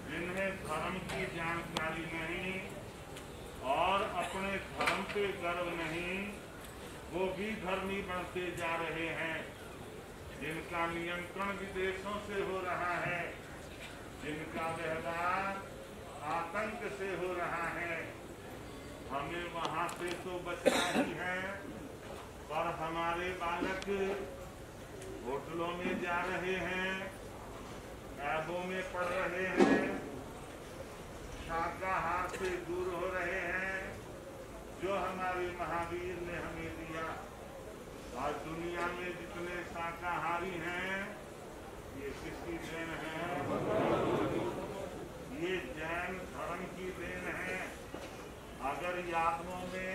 जिन्हें धर्म की जानकारी नहीं और अपने धर्म पे गर्व नहीं, वो भी धर्मी बनते जा रहे हैं। जिनका नियंत्रण विदेशों से हो रहा है, जिनका व्यवहार आतंक से हो रहा है। हमें वहां से तो बचना ही है, पर हमारे बालक होटलों में जा रहे हैं, ऐबों में पढ़ रहे हैं, शाकाहार से दूर हो रहे हैं, जो हमारे महावीर ने हमें दिया। आज दुनिया में जितने शाकाहारी हैं, ये किसकी देन है? ये जैन धर्म की देन है। अगर यादवों में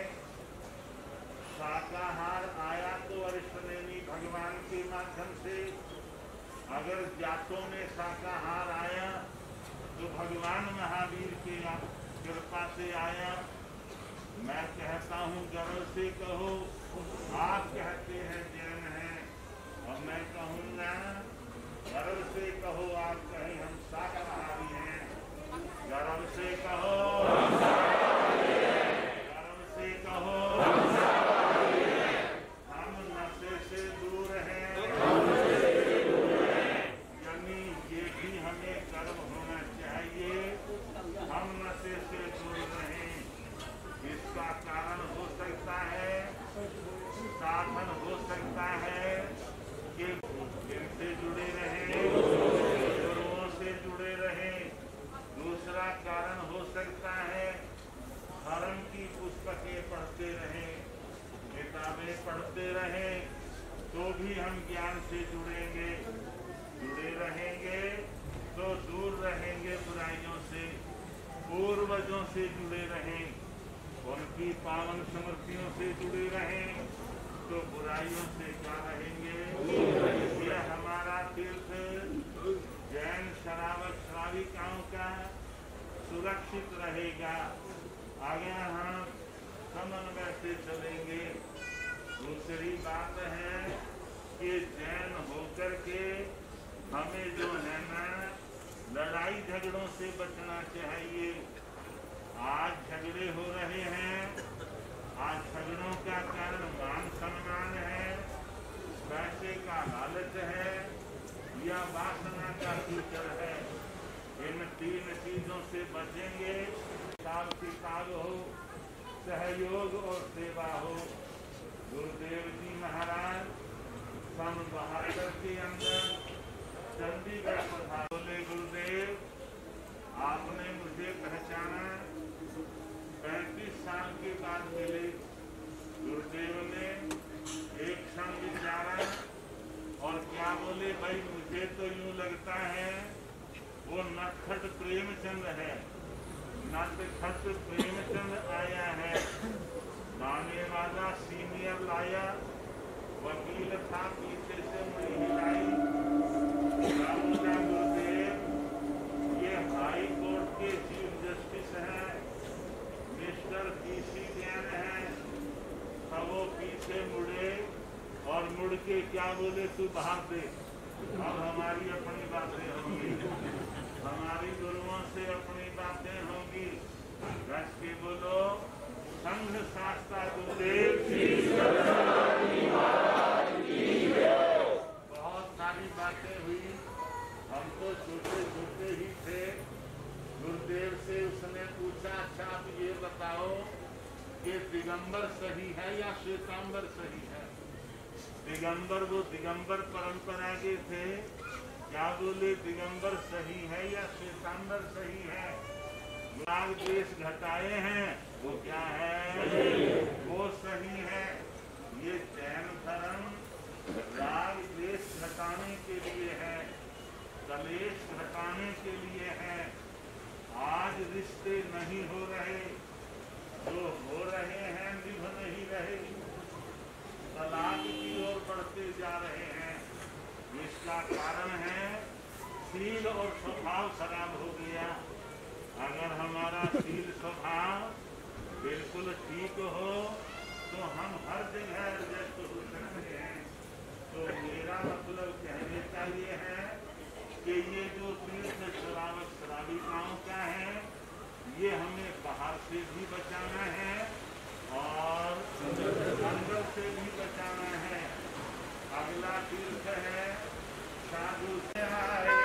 शाकाहार आया तो अरिष्टनेमी भगवान के माध्यम से, अगर जातों में शाकाहार आया तो भगवान महावीर के कृपा से आया। मैं कहता हूँ गर्व से कहो, आप कहते हैं जैन हैं, और मैं कहूँगा गर्व से कहो, आप कहें हम शाकाहारी हैं। गर्व से कहो, गर्व से कहो, हम नशे से दूर हैं। यानी ये भी हमें गर्व होना चाहिए, हम नशे से दूर रहें। इसका कारण हो सकता है, साधन हो सकता है कि इनसे जुड़े रहें, गुरुओं से जुड़े रहें। दूसरा कारण हो सकता है धर्म की पुस्तकें पढ़ते रहें, किताबें पढ़ते रहें, तो भी हम ज्ञान से जुड़ेंगे। जुड़े रहेंगे तो दूर रहेंगे बुराइयों से। पूर्वजों से जुड़े रहें, उनकी पावन स्मृतियों से जुड़े रहें, तो बुराइयों से क्या रहेंगे। यह हमारा तीर्थ जैन शरावत श्राविकाओं का सुरक्षित रहेगा। आगे हम समन्वय से चलेंगे। दूसरी बात है कि जैन होकर के हमें जो है ना लड़ाई झगड़ों से बचना चाहिए। आज झगड़े हो रहे हैं, आज झगड़ों का कारण मान सम्मान है, पैसे का लालच है या वासना का कीचड़ है। इन 3 चीजों से बचेंगे। हिसाब किताब हो, सहयोग और सेवा हो। गुरुदेव जी महाराज सन 72 के अंदर चंडीगढ़ पधारे। बोले गुरुदेव, आपने मुझे पहचाना। 35 साल के बाद मिले। गुरुदेव ने एक क्षण विचारा और क्या बोले, भाई मुझे तो यूं लगता है वो नटखट प्रेमचंद है। नटखट प्रेमचंद आया है। लाने वाला सीनियर लाया, वकील था पीछे से नहीं लाई। गुरुदेव, ये हाई कोर्ट के चीफ जस्टिस हैं, मिस्टर DC जैन है। पीछे मुड़े और मुड़ के क्या बोले, तू बाहर दे। अब हमारी अपनी बातें होंगी, हमारी गुरुओं से अपनी बातें होंगी। रच के बोलो, संघ शास्त्रा गुरुदेव बहुत सारी बातें हुई। हम तो छोटे छोटे ही थे। गुरुदेव से उसने पूछा, अच्छा आप ये बताओ कि दिगंबर सही है या श्वेतांबर सही है? दिगंबर, वो दिगंबर परंपरा के थे, क्या बोले दिगंबर सही है या श्वेतांबर सही है? राग द्वेष घटाए हैं, वो क्या है? वो सही है। ये जैन धर्म राग द्वेष घटाने के लिए है, कलेश घटाने के लिए है। आज रिश्ते नहीं हो रहे, जो हो रहे हैं निभ नहीं रहे, तलाक की ओर बढ़ते जा रहे हैं। इसका कारण है शील और स्वभाव खराब हो गया। अगर हमारा शील स्वभाव बिल्कुल ठीक हो तो हम हर जगह एडजस्ट हो सकते हैं। तो मेरा मतलब कहने का ये है कि ये जो तीर्थ श्राविकाओं का है, ये हमें बाहर से भी बचाना है और अंदर से भी बचाना है। अगला तीर्थ है साधु से आए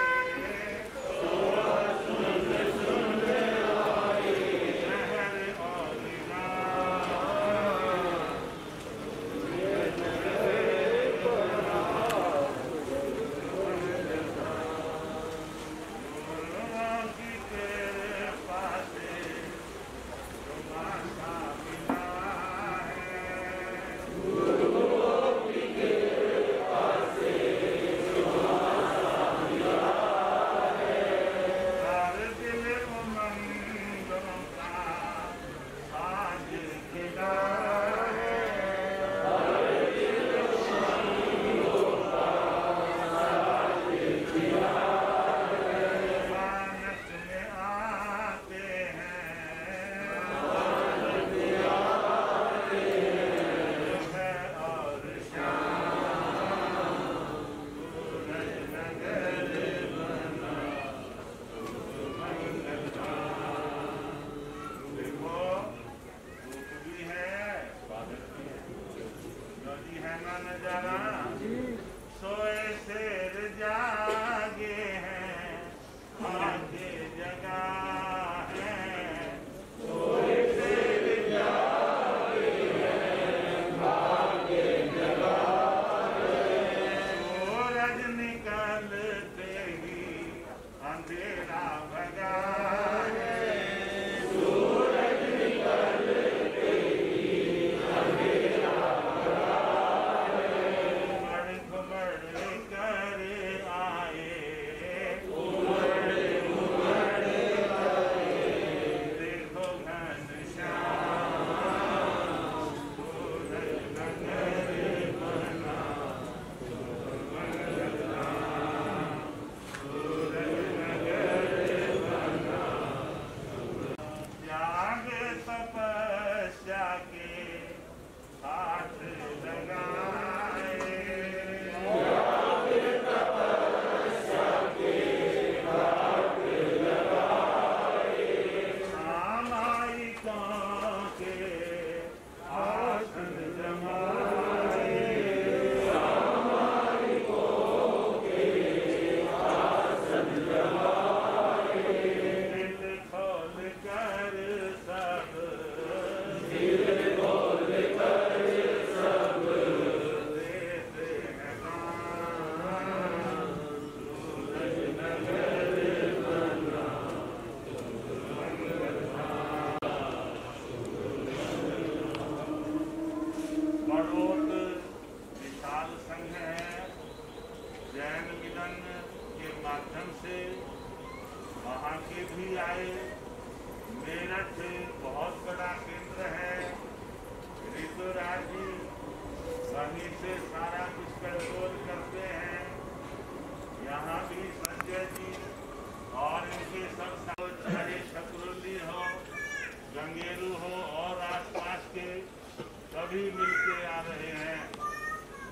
सभी मिलके आ रहे हैं।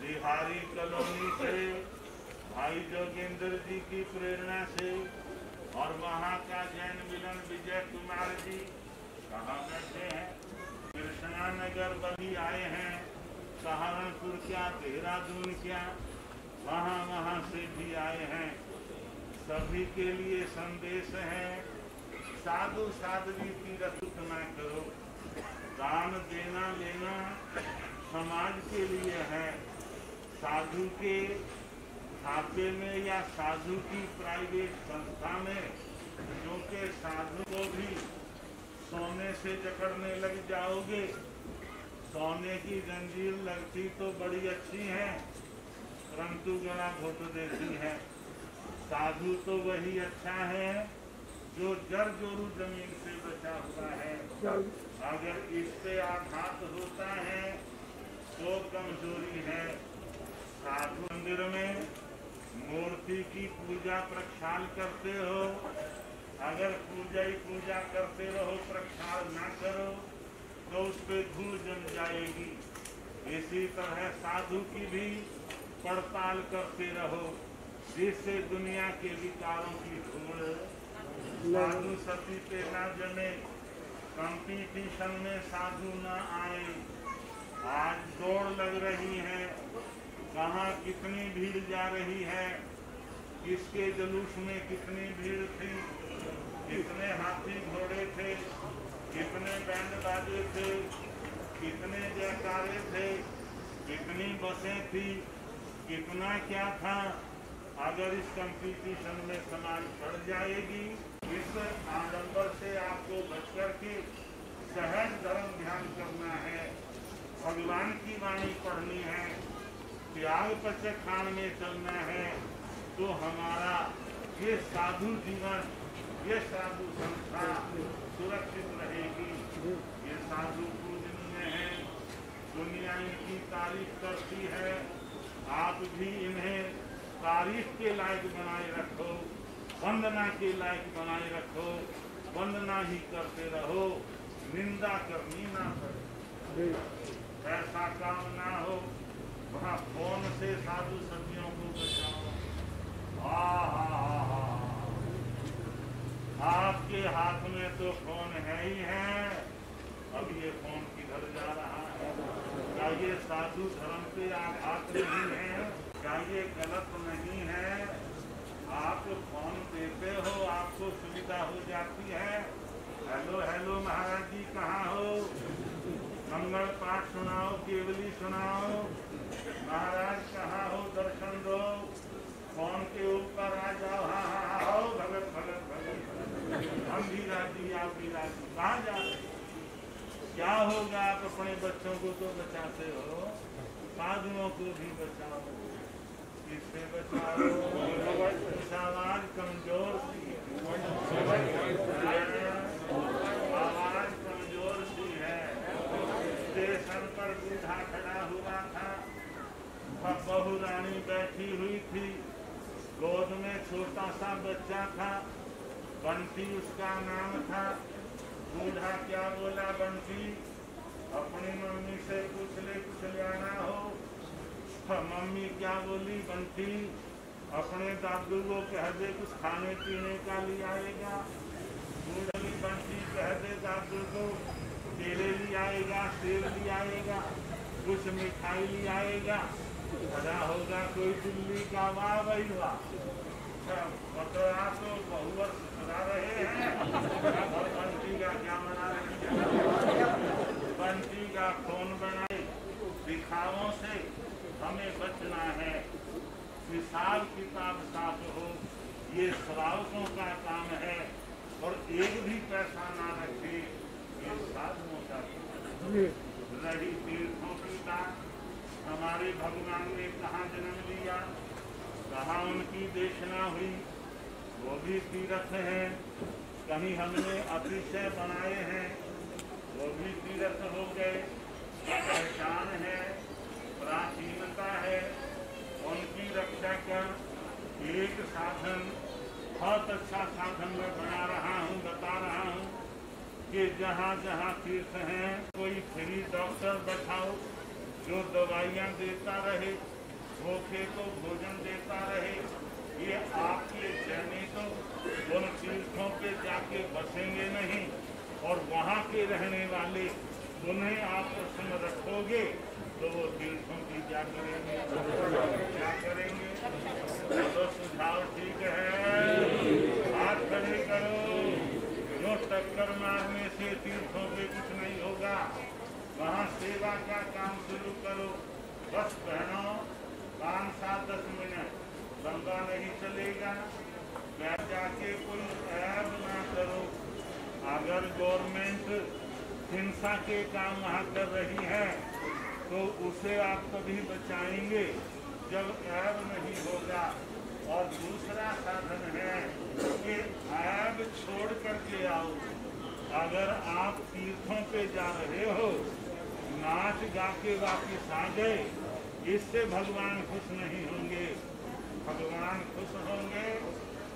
बिहारी कॉलोनी से भाई जोगेंद्र जी की प्रेरणा से और वहाँ का जैन मिलन विजय कुमार जी कहाँ बैठे हैं, कृष्णा नगर भी आए हैं, सहारनपुर क्या, देहरादून क्या, वहाँ से भी आए हैं। सभी के लिए संदेश है, साधु साध्वी तीर्थ न करो, दान देना लेना समाज के लिए है। साधु के खाते में या साधु की प्राइवेट संस्था में, क्योंकि साधु को भी सोने से जकड़ने लग जाओगे, सोने की जंजीर लगती तो बड़ी अच्छी है, परंतु गला घोट देती है। साधु तो वही अच्छा है जो जड़ जोरू जमीन से बचा हुआ है। अगर इस पे आघात होता है तो कमजोरी है। साधु मंदिर में मूर्ति की पूजा प्रक्षाल करते हो, अगर पूजा करते रहो, प्रक्षाल ना करो तो उस पे धूल जम जाएगी। इसी तरह साधु की भी पड़ताल करते रहो, जिससे दुनिया के विकारों की धूल साधु सती पे ना जमे, कंपटीशन में साधु न आए। आज दौड़ लग रही है, कहाँ कितनी भीड़ जा रही है, किसके जुलूस में कितनी भीड़ थी, कितने हाथी घोड़े थे, कितने बैंड बाजे थे, कितने जयकारे थे, कितनी बसें थी, कितना क्या था। अगर इस कंपटीशन में समाज बढ़ जाएगी, इस आडंबर से आपको बच करके सहज धर्म ध्यान करना है, भगवान की वाणी पढ़नी है, त्याग पचखान में चलना है, तो हमारा ये साधु जीवन, ये साधु संस्था सुरक्षित रहेगी। ये साधु पूजनीय है, दुनिया इनकी तारीफ करती है, आप भी इन्हें तारीफ के लायक बनाए रखो, वंदना के लायक बनाए रखो, वंदना ही करते रहो, निंदा करनी ना पड़े। ऐसा काम ना हो, वहाँ फोन से साधु संतियों को बचाओ। आपके हाथ में तो फोन है ही है, अब ये फोन किधर जा रहा है? क्या ये साधु धर्म पे आघात नहीं है? क्या ये गलत नहीं है? आप फोन देते हो, आपको सुविधा हो जाती है। हेलो हेलो महाराज जी कहाँ हो? मंगल पाठ सुनाओ, केवली सुनाओ। महाराज कहाँ हो? दर्शन दो। फोन के ऊपर आ जाओ, हाँ हाँ हाँ हो, भगत भगत भगत। हम भी राजी, आप भी राजी। कहाँ जा रहे? क्या होगा? आप अपने बच्चों को तो बचाते हो, साधुओं को भी बचाओ। किससे बचाओ? आवाज कमजोर सी है, आवाज कमजोर सी है। स्टेशन पर बूढ़ा खड़ा हुआ था, बहू रानी बैठी हुई थी, गोद में छोटा सा बच्चा था, बंटी उसका नाम था। बूढ़ा क्या बोला? बंटी अपनी मम्मी से पूछ ले, कुछ लाना हो। मम्मी क्या बोली? बंटी अपने दादू को कह दे कुछ खाने पीने का ले आएगा। बूढ़ी बंटी कह दे दादू को केले ले आएगा, सेब ले आएगा, कुछ मिठाई ले आएगा। खड़ा होगा कोई दिल्ली का, वाह भाई वाह, बतरा तो बहुवर्ष सुना रहे हैं और बंटी का क्या मना रहे हैं? बंटी का फोन बनाए। दिखावों से हमें बचना है। हिसाब किताब साफ हो, ये श्रावकों का काम है, और एक भी पैसा ना रखे, ये साधुओं का काम है। रही तीर्थों की बात, हमारे भगवान ने कहाँ जन्म लिया, कहाँ उनकी देशना हुई, वो भी तीर्थ है। कहीं हमने अतिशय बनाए हैं, वो भी तीर्थ हो गए। पहचान है, प्राचीनता है, उनकी रक्षा कर एक साधन, बहुत अच्छा साधन मैं बना रहा हूँ, बता रहा हूँ। कि जहाँ जहाँ तीर्थ हैं कोई फ्री डॉक्टर बैठाओ जो दवाइयाँ देता रहे, भूखे को भोजन देता रहे। ये आपके सैनिक तो उन तीर्थों पे जाके बसेंगे नहीं, और वहाँ के रहने वाले उन्हें आप प्रसन्न रखोगे तो वो तीर्थों की क्या करेंगे, क्या करेंगे? तो सुझाव ठीक है, हाथ खड़े करो। जो टक्कर मारने से तीर्थों पे कुछ नहीं होगा, वहाँ सेवा का काम शुरू करो। बस पहनो 5-7-10 मिनट, लंबा नहीं चलेगा। बैठ जाके कोई ऐब ना करो। अगर गवर्नमेंट हिंसा के काम वहाँ कर रही है तो उसे आप कभी बचाएंगे जब ऐब नहीं होगा। और दूसरा साधन है कि ऐब छोड़ करके आओ। अगर आप तीर्थों पे जा रहे हो, नाच गा के वापिस आ गए, इससे भगवान खुश नहीं होंगे। भगवान खुश होंगे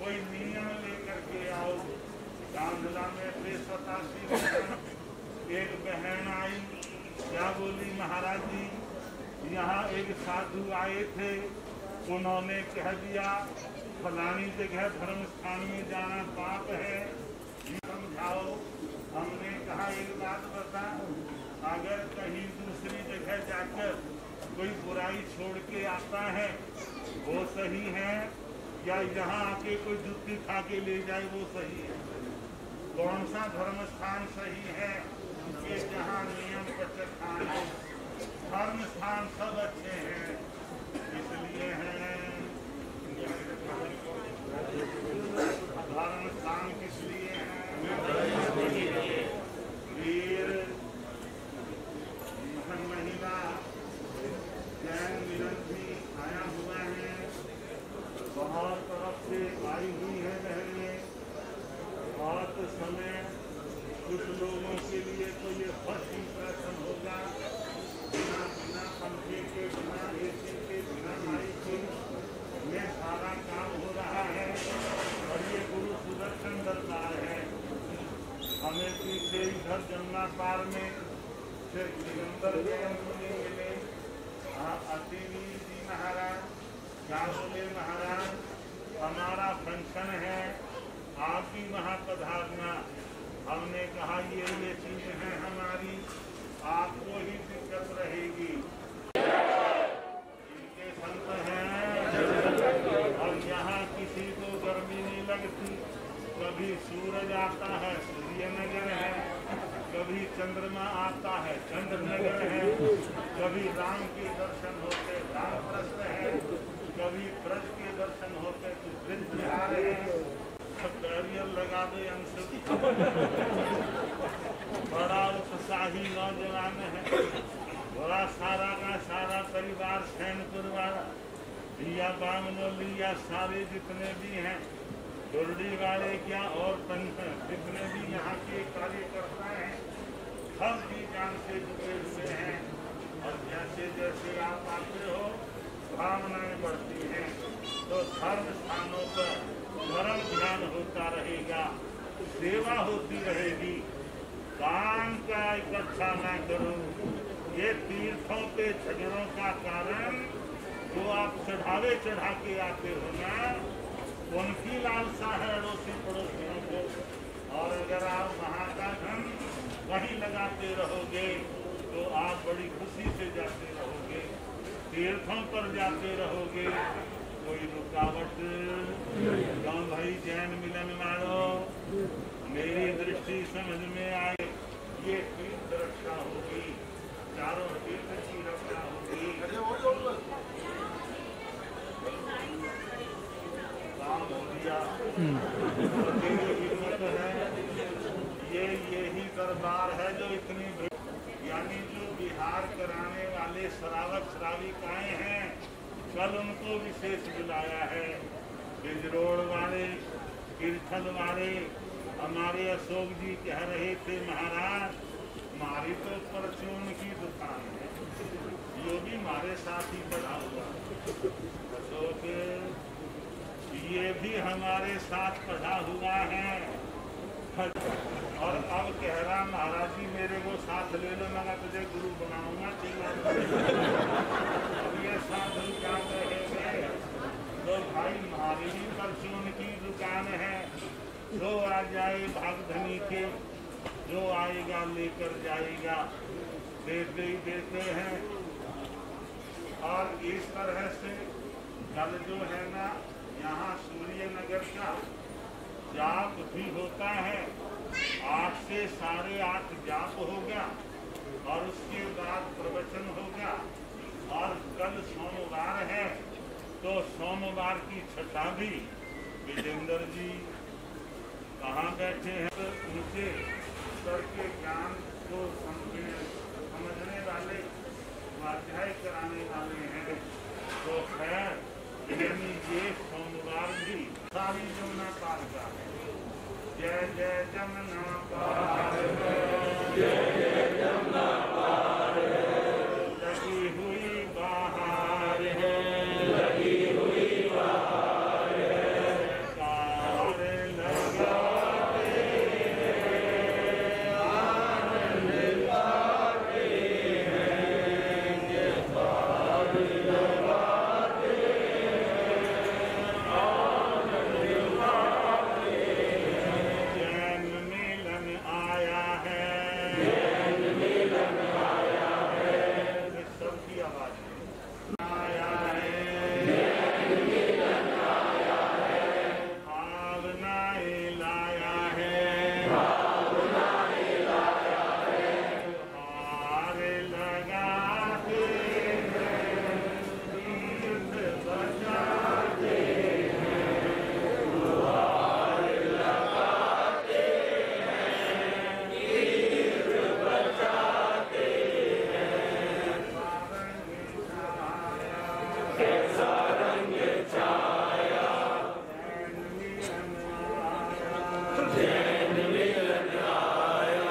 कोई नियम लेकर के आओ। कांधला में से 87 में एक बहन आई, क्या बोली, महाराज जी यहाँ एक साधु आए थे, उन्होंने कह दिया फलानी जगह धर्म स्थान में जाना पाप है, समझाओ। हमने कहा एक बात बता, अगर कहीं दूसरी जगह जाकर कोई बुराई छोड़ के आता है वो सही है, या यहाँ आके कोई जुत्ती खा के ले जाए वो सही है? कौन सा धर्म स्थान सही है कि जहाँ नियम पचखान हो? धर्म स्थान सब अच्छे हैं, इसलिए हैं। धर्म स्थान किस लिए है? वीर महिला जैन मिलन भी आया हुआ है, बहुत तरफ से आई हुई है बहनें। बहुत समय कुछ लोगों के लिए तो ये फर्स्ट इंप्रेशन होगा, बिना पंखे के, बिना एसी के, बिना लाइट के ये सारा काम हो रहा है। और ये गुरु सुदर्शन दरबार है। हमें पीछे इधर जमुना पार में श्री दिगंबर जैन मुनि मिले, अतिवी जी महाराज, क्या बोले महाराज हमारा फंक्शन है, आप भी वहाँ पधारना। हमने कहा ये चीज है हमारी, आपको ही दिक्कत रहेगी। इनके संत हैं और यहाँ किसी को गर्मी नहीं लगती। कभी सूरज आता है, सूर्यनगर है, कभी चंद्रमा आता है, चंद्रनगर है, कभी राम के दर्शन होते रामप्रस्थ है, कभी ब्रज के दर्शन होते तो ब्रज बिहार है। बैरियर लगा दे हमसे। बड़ा उत्साही नौजवान है, बड़ा सारा का सारा परिवार सैनपुर वाला, लिया बामनोलिया सारे जितने भी हैं, गुरडी वाले क्या और जितने भी यहाँ के कार्यकर्ता हैं, सब भी जान से जुड़े हुए हैं। और जैसे जैसे आप आते हो भावनाएं बढ़ती हैं, तो धर्म स्थानों पर धर्म ध्यान होता रहेगा, सेवा होती रहेगी। दान का इकट्ठा न करो। ये तीर्थों पे झगड़ों का कारण जो आप चढ़ावे चढ़ा के आते हो ना, उनकी लालसा है अड़ोसी पड़ोसियों को। और अगर आप वहाँ का धन वहीं लगाते रहोगे तो आप बड़ी खुशी से जाते रहोगे, तीर्थों पर जाते रहोगे, कोई रुकावट। क्यों भाई जैन मिलन मारो, मेरी दृष्टि समझ में आए, ये तीर्थ रक्षा होगी, चारों तीर्थ की रक्षा होगी। काम हो गया, हिम्मत है। यही दरबार है जो इतनी, यानी जो बिहार कराने वाले श्रावक श्राविकाएं हैं, कल उनको विशेष बुलाया है। बिजरोड़ वाले, कीर्तन वाले, हमारे अशोक जी कह रहे थे महाराज हमारी तो परचून की दुकान है, यो भी हमारे साथ ही पड़ा हुआ। अशोक ये भी हमारे साथ पढ़ा हुआ है, और अब कह रहा महाराज जी मेरे को साथ ले लो, मैं तुझे गुरु बनाऊंगा। अब ये साधु क्या कहेंगे? तो भाई हमारी भी परचून की दुकान है, जो आ जाए भागधनी के, जो आएगा लेकर जाएगा, देते ही देते हैं। और इस तरह से कल जो है ना यहाँ सूर्यनगर का जाप भी होता है। 8 से 8:30 जाप हो गया और उसके बाद प्रवचन हो गया। और कल सोमवार है तो सोमवार की छठा भी विजेंद्र जी कहाँ बैठे हैं, तो उनके स्तर के ज्ञान को समझने वाले, स्वाध्याय कराने वाले हैं। तो खैर यानी ये सोमवार भी सारी जमुना पार का है। जय जय जमुना पार, जय जय जमुना पार, लगी हुई बहार है, लगी हुई बहार है, कार लगाते आनंद पाते हैं, कार लगाते आनंद पाते हैं। जैन मिलन आया है, जैन मिलन आया है, सबकी आवाज आया है, जैन मिलन आया है, भावनाएं लाया है, भावनाएं लाया है, हार लगाते हैं, तीर्थ बजाते हैं, हार लगाते हैं, तीर्थ बजाते हैं। कैसा रंग छाया, जैन मिलन आया, जैन मिलन आया,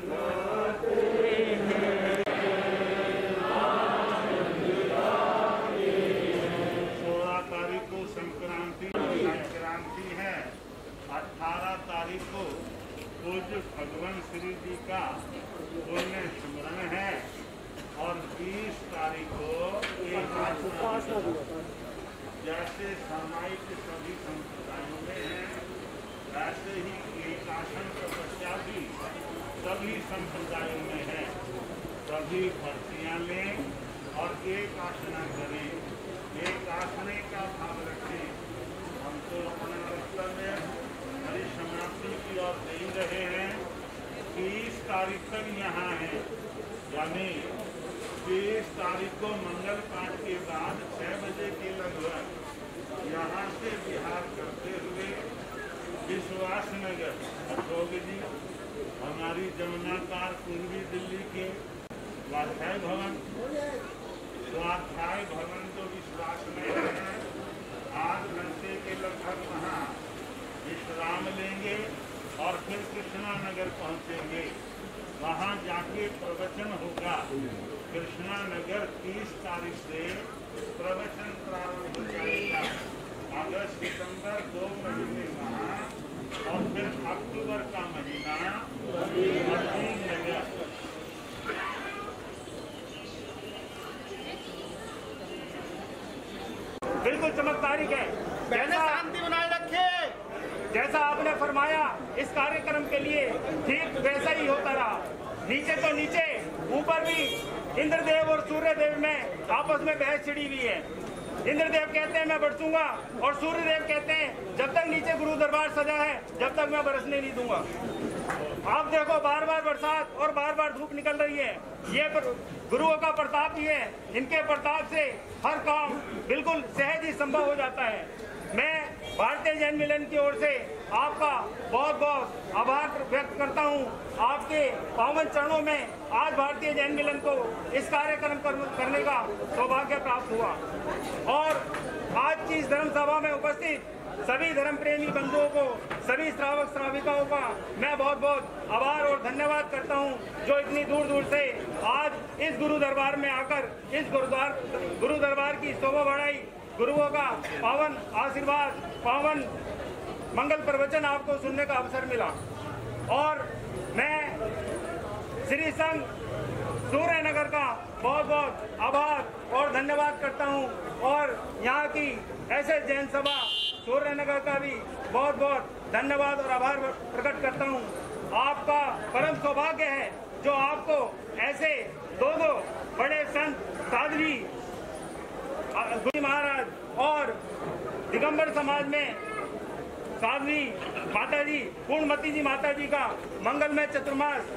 मनाते हैं, आनंद गाते हैं। 16 तारीख को संक्रांति है। 18 तारीख को पूज्य भगवान श्री जी का पुण्य स्मरण है। और 20 तारीख को जैसे सामायिक सभी संप्रदायों में है, वैसे ही एक आसन तपस्या भी सभी संप्रदायों में है। सभी भर्तियाँ लें और एक आसना करें, एक आसने का भाव रखें। हम तो अपने वक्तव्य हरी समाप्ति की ओर दे ही रहे हैं। 30 तारीख तक यहाँ है, यानी 30 तारीख को मंगल पाठ के बाद 6 बजे के लगभग यहाँ से बिहार करते हुए विश्वास नगर अशोक जी, हमारी जमुना पार पूर्वी दिल्ली के स्वाध्याय भवन जो विश्वास नगर है, 8 घंटे के लगभग वहाँ विश्राम लेंगे और फिर कृष्णा नगर पहुँचेंगे। वहाँ जाके प्रवचन होगा। कृष्णा नगर 30 तारीख से प्रवचन प्रारंभ हो जाएगा। अगस्त सितंबर 2 महीने वहाँ और फिर अक्टूबर का महीना नगर। बिल्कुल चमत्कारिक है। शांति बनाए रखे। जैसा आपने फरमाया इस कार्यक्रम के लिए ठीक वैसा ही होता रहा। नीचे तो नीचे, ऊपर भी इंद्रदेव और सूर्यदेव में आपस में बहस छिड़ी हुई है। इंद्रदेव कहते हैं मैं बरसूंगा और सूर्यदेव कहते हैं जब तक नीचे गुरु दरबार सजा है जब तक मैं बरसने नहीं दूंगा। आप देखो बार बार बरसात और बार बार धूप निकल रही है। ये गुरुओं का प्रताप ही है। इनके प्रताप से हर काम बिल्कुल सहज ही संभव हो जाता है। मैं भारतीय जैन मिलन की ओर से आपका बहुत बहुत आभार व्यक्त करता हूं। आपके पावन चरणों में आज भारतीय जैन मिलन को इस कार्यक्रम करने का सौभाग्य प्राप्त हुआ और आज की इस धर्म सभा में उपस्थित सभी धर्म प्रेमी बंधुओं को, सभी श्रावक श्राविकाओं का मैं बहुत बहुत आभार और धन्यवाद करता हूं, जो इतनी दूर दूर से आज इस गुरु दरबार में आकर इस गुरु दरबार की शोभा बढ़ाई, गुरुओं का पावन आशीर्वाद, पावन मंगल प्रवचन आपको सुनने का अवसर मिला और मैं श्री संघ सूर्य नगर का बहुत बहुत आभार और धन्यवाद करता हूं और यहाँ की ऐसे जैन सभा सूर्य नगर का भी बहुत बहुत धन्यवाद और आभार प्रकट करता हूं। आपका परम सौभाग्य है जो आपको ऐसे दो बड़े संत साध्वी गुरु महाराज और दिगंबर समाज में साध्वी माताजी पूर्णमती जी माताजी का मंगलमय चतुर्मास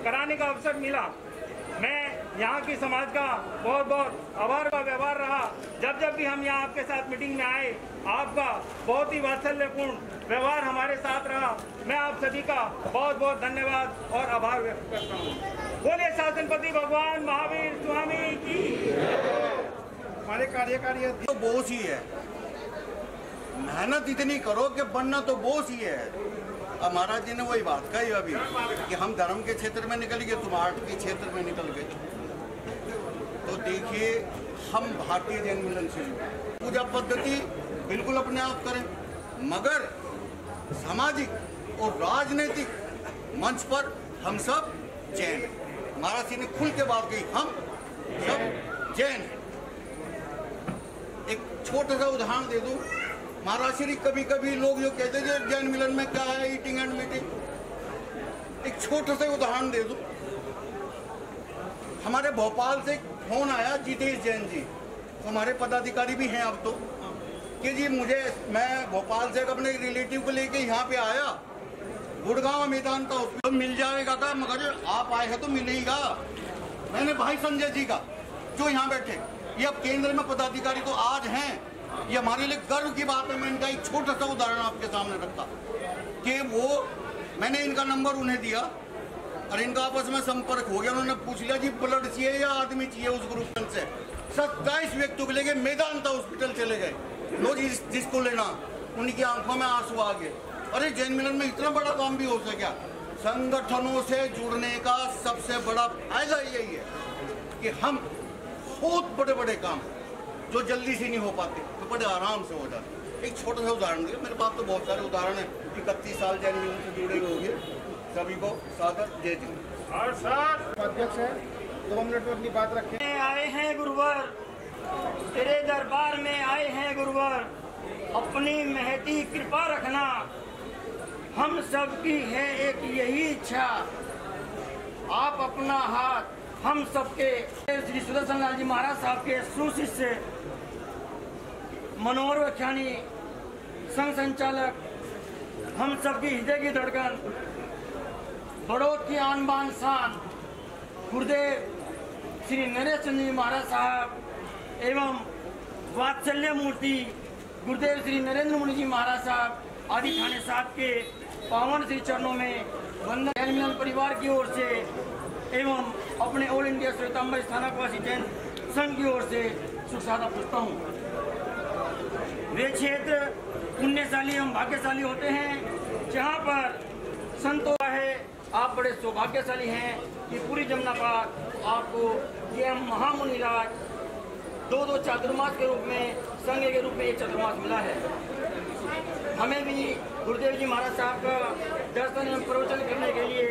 कराने का अवसर मिला। मैं यहाँ की समाज का बहुत बहुत आभार का व्यवहार रहा। जब जब भी हम यहाँ आपके साथ मीटिंग में आए, आपका बहुत ही वात्सल्यपूर्ण व्यवहार हमारे साथ रहा। मैं आप सभी का बहुत बहुत धन्यवाद और आभार व्यक्त करता हूँ। बोले शासनपति भगवान महावीर स्वामी की। हमारे कार्यकारी तो बोझ ही है, मेहनत इतनी करो कि बनना तो बोझ ही है। अब महाराज जी ने वही बात कही अभी कि हम धर्म के क्षेत्र में निकल गए, तुम आर्ट के क्षेत्र में निकल गए। तो देखिए, हम भारतीय जैन मिलन से पूजा पद्धति बिल्कुल अपने आप करें, मगर सामाजिक और राजनीतिक मंच पर हम सब जैन। महाराज जी ने खुल के बात कही, हम सब जैन। एक छोटा सा उदाहरण दे दूं, महाराज श्री कभी कभी लोग जो कहते हैं जैन मिलन में क्या है, ईटिंग एंड मीटिंग। एक छोटा सा उदाहरण दे दूं, हमारे भोपाल से फोन आया जितेश जैन जी, हमारे पदाधिकारी भी हैं अब तो, कि जी मैं भोपाल से अपने रिलेटिव को लेके यहाँ पे आया, गुड़गांव मैदान का हॉस्पिटल मिल जाएगा का, मगर आप आए हैं तो मिलेगा। मैंने भाई संजय जी का जो यहाँ बैठे, ये अब केंद्र में पदाधिकारी तो आज हैं, ये हमारे लिए गर्व की बात है। मैं इनका एक छोटा सा उदाहरण आपके सामने रखता कि मैंने इनका नंबर उन्हें दिया और इनका आपस में संपर्क हो गया। उन्होंने पूछ लिया जी ब्लड चाहिए या आदमी चाहिए, उस ग्रुप से 27 व्यक्तियों को लेके मेदांता हॉस्पिटल चले गए। लो जिसको लेना, उनकी आंखों में आंसू आ गए। अरे जैन मिलन में इतना बड़ा काम भी हो सका। संगठनों से जुड़ने का सबसे बड़ा फायदा यही है कि हम बहुत बड़े बड़े काम जो जल्दी से नहीं हो पाते तो बड़े आराम से हो जाते। एक छोटा सा उदाहरण दिया, मेरे पास तो बहुत सारे उदाहरण हैं। 31 साल जैन मिलन से जुड़े हुए होंगे, सभी को सादर जय जी। और सर अध्यक्ष है, 2 मिनट में अपनी बात रखें। आए हैं गुरुवर, तेरे दरबार में आए हैं गुरुवर, अपनी महती कृपा रखना, हम सबकी है एक यही इच्छा, आप अपना हाथ हम सबके श्री सुदर्शन लाल जी महाराज साहब के सुशिष्य मनोहर व्याख्यानी संघ संचालक, हम सबकी हृदय की धड़कन, बड़ौद की आन बान शान गुरुदेव श्री नरेश चंद्र जी महाराज साहब एवं वात्सल्य मूर्ति गुरुदेव श्री नरेंद्र मुनि जी महाराज साहब आदि थाने साहब के पावन श्री चरणों में वंदन। जैन मिलन परिवार की ओर से एवं अपने ऑल इंडिया श्वेतांबर स्थानकवासी जैन संघ की ओर से सुख सादा पूछता हूँ। वे क्षेत्र पुण्यशाली एवं भाग्यशाली होते हैं जहाँ पर संतों है। आप बड़े सौभाग्यशाली हैं कि पूरी जमुना पार आपको ये महामुनिराज 2 चातुर्मास के रूप में, संघ के रूप में एक चातुर्मास मिला है। हमें भी गुरुदेव जी महाराज साहब का दर्शन एवं प्रवचन करने के लिए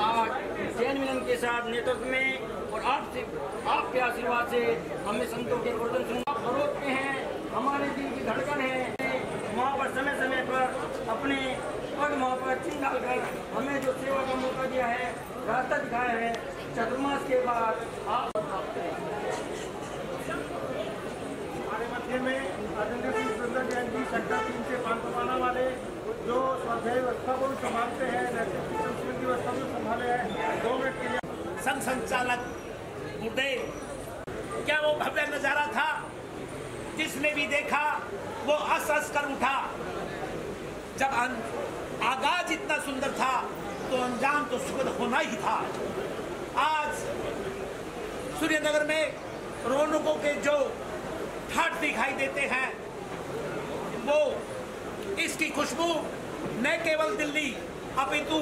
आज जैन मिलन के साथ नेतृत्व में और आपके आशीर्वाद से हमें संतों के प्रवचन सुनना फरोग के हैं। हमारे दिल की धड़कन है, वहाँ पर समय समय पर अपने पग वहाँ पर चिन्ह डालकर हमें जो सेवा का मौका दिया है, रास्ता दिखाया है। चतुर्मास के बाद आप हमारे मध्य में आदरणीय श्री सुंदर जैन जी सेक्टर 3 से पांचवाना वाले जो स्वाध्याय व्यवस्था को संभालते हैं, नैतिक संस्कृति व्यवस्था को संभाले हैं। 2 मिनट के लिए संघ संचालक गुरुदेव, क्या वो भव्य नजारा था, जिसने भी देखा वो हंस हंस कर उठा। जब आगाज इतना सुंदर था तो अंजाम तो सुखद होना ही था। आज सूर्यनगर में रौनकों के जो ठाट दिखाई देते हैं, वो इसकी खुशबू न केवल दिल्ली अपितु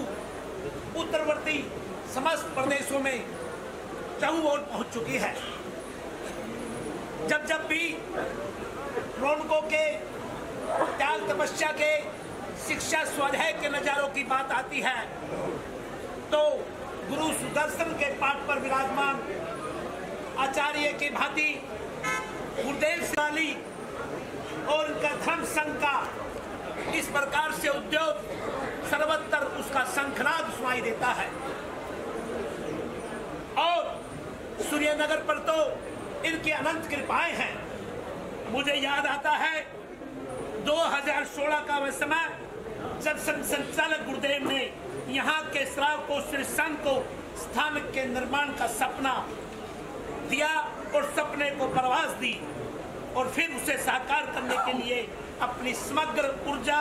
उत्तरवर्ती समस्त प्रदेशों में चारों ओर पहुंच चुकी है। जब जब भी रौनकों के त्याग तपस्या के शिक्षा स्वाध्याय के नजारों की बात आती है तो गुरु सुदर्शन के पाठ पर विराजमान आचार्य की भांति गुरुदेव सिंह और उनका धर्म संघ का इस प्रकार से उद्योग सर्वत्र उसका शंखनाद सुनाई देता है। और सूर्यनगर पर तो इनकी अनंत कृपाएं हैं। मुझे याद आता है 2016 का वह समय जब संचालक गुरुदेव ने यहाँ के श्रावकों श्री संघ को स्थान के निर्माण का सपना दिया और सपने को परवास दी और फिर उसे साकार करने के लिए अपनी समग्र ऊर्जा,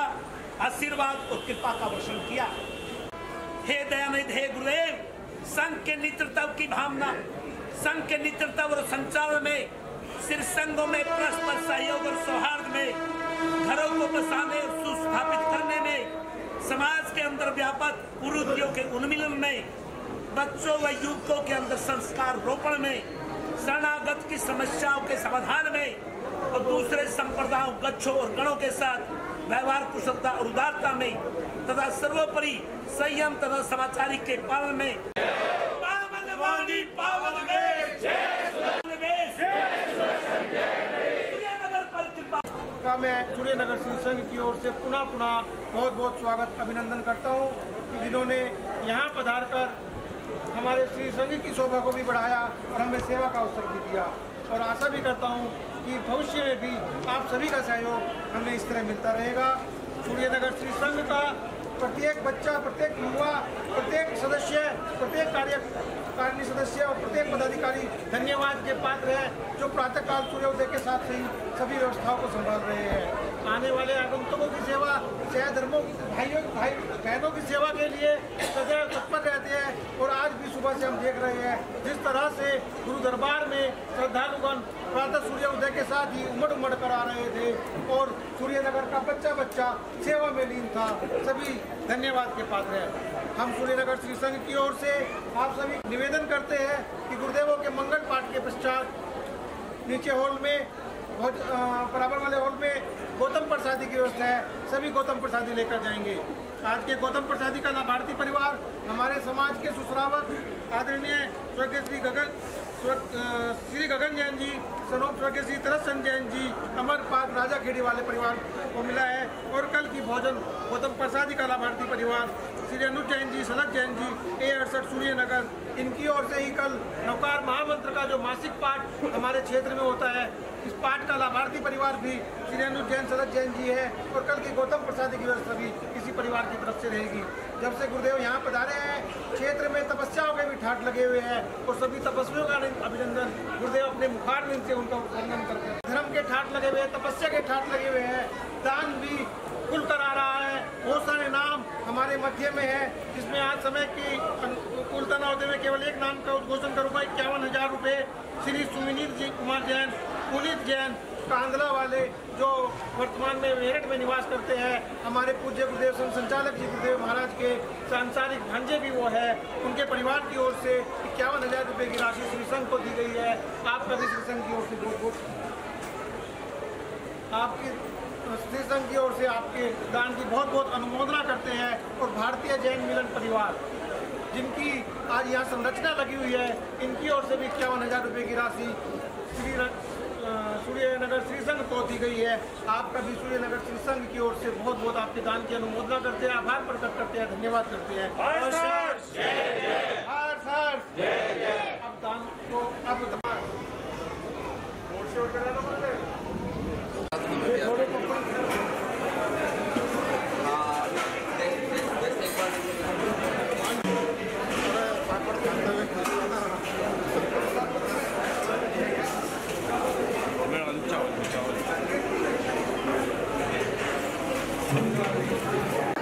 आशीर्वाद और कृपा का वर्षण किया। हे दयानिधि, हे गुरुदेव, संघ के नेतृत्व की भावना, संघ के नेतृत्व और संचालन में, सिर संघों में परस्पर सहयोग और सौहार्द में, घरों को बसाने और सुस्थापित करने में, समाज के अंदर व्यापक कुरीतियों के उन्मूलन में, बच्चों व युवकों के अंदर संस्कार रोपण में, शरणागत की समस्याओं के समाधान में और दूसरे संप्रदायों, गच्छों और गणों के साथ व्यवहार कुशलता और उदारता में तथा सर्वोपरि संयम तथा समाचारी के पालन में का मैं सूर्यनगर श्री संघ की ओर से पुनः बहुत बहुत स्वागत अभिनंदन करता हूँ कि जिन्होंने यहाँ पधार कर हमारे श्री संघ की शोभा को भी बढ़ाया और हमें सेवा का अवसर भी दिया। और आशा भी करता हूँ कि भविष्य में भी आप सभी का सहयोग हमें इस तरह मिलता रहेगा। सूर्यनगर श्री संघ का प्रत्येक बच्चा, प्रत्येक युवा, प्रत्येक सदस्य, प्रत्येक कार्यकारिणी सदस्य और प्रत्येक पदाधिकारी धन्यवाद के पात्र है जो प्रातःकाल सूर्योदय के साथ ही सभी व्यवस्थाओं को संभाल रहे हैं। आने वाले आगंतुकों की सेवा, सहधर्मों भाई बहनों की सेवा के लिए सदैव तत्पर रहते हैं। और आज भी सुबह से हम देख रहे हैं जिस तरह से गुरु दरबार में श्रद्धालुगण प्रातः सूर्योदय के साथ ही उमड़ कर आ रहे थे और सूर्यनगर का बच्चा सेवा में लीन था। सभी धन्यवाद के पात्र हैं। हम सूर्यनगर श्री संघ की ओर से आप सभी निवेदन करते हैं कि गुरुदेवों के मंगल पाठ के पश्चात नीचे हॉल में बराबर वाले हॉल में गौतम प्रसादी की व्यवस्था है, सभी गौतम प्रसादी लेकर जाएंगे। आज के गौतम प्रसादी का लाभार्थी परिवार हमारे समाज के सुश्रावक आदरणीय स्वर्गीय श्री गगन जैन जी, सनोप स्वर्गीय श्री तरसन जैन जी, अमरपाद राजा खेड़ी वाले परिवार को मिला है। और कल की भोजन गौतम प्रसादी का लाभार्थी परिवार श्री अनुज जैन जी, सनत जैन जी, A68 सूर्यनगर, इनकी ओर से ही कल नवकार महामंत्र का जो मासिक पाठ हमारे क्षेत्र में होता है, इस पाठ का लाभार्थी परिवार भी श्री अनुज जैन, सनत जैन जी है। और कल की गौतम प्रसादी की व्यवस्था भी इसी परिवार की तरफ से रहेगी। जब से गुरुदेव यहाँ पधारे हैं, क्षेत्र में तपस्याओं के भी ठाट लगे हुए हैं और सभी तपस्वियों का अभिनंदन गुरुदेव अपने मुखारविंद से उनका वर्णन करते हैं। धर्म के ठाट लगे हुए हैं, तपस्या के ठाट लगे हुए हैं, दान भी खुल कर आ रहा है। बहुत सारे नाम हमारे मध्य में है जिसमें आज समय की अनुकूलता न होते हुए केवल एक नाम का उद्घोषण करूँगा। 51,000 रुपये श्री सुविनीत जी कुमार जैन, पुनीत जैन, कांदला वाले जो वर्तमान में मेरठ में निवास करते हैं। हमारे पूज्य गुरुदेव संचालक जी गुरुदेव महाराज के सांसारिक भांजे भी वो है। उनके परिवार की ओर से 51,000 रुपये की राशि श्री संघ को दी गई है। आपका भी श्री संघ की ओर से बहुत आपकी श्री संघ की ओर से आपके दान की बहुत बहुत अनुमोदना करते हैं। और भारतीय जैन मिलन परिवार जिनकी आज यहाँ संरचना लगी हुई है, इनकी ओर से भी 51,000 रुपये की राशि सूर्यनगर श्री संघ को दी गई है। आपका भी सूर्यनगर श्री संघ की ओर से बहुत बहुत आपके दान की अनुमोदना करते हैं, आभार प्रकट करते हैं, धन्यवाद करते हैं। अब दान को Ciao.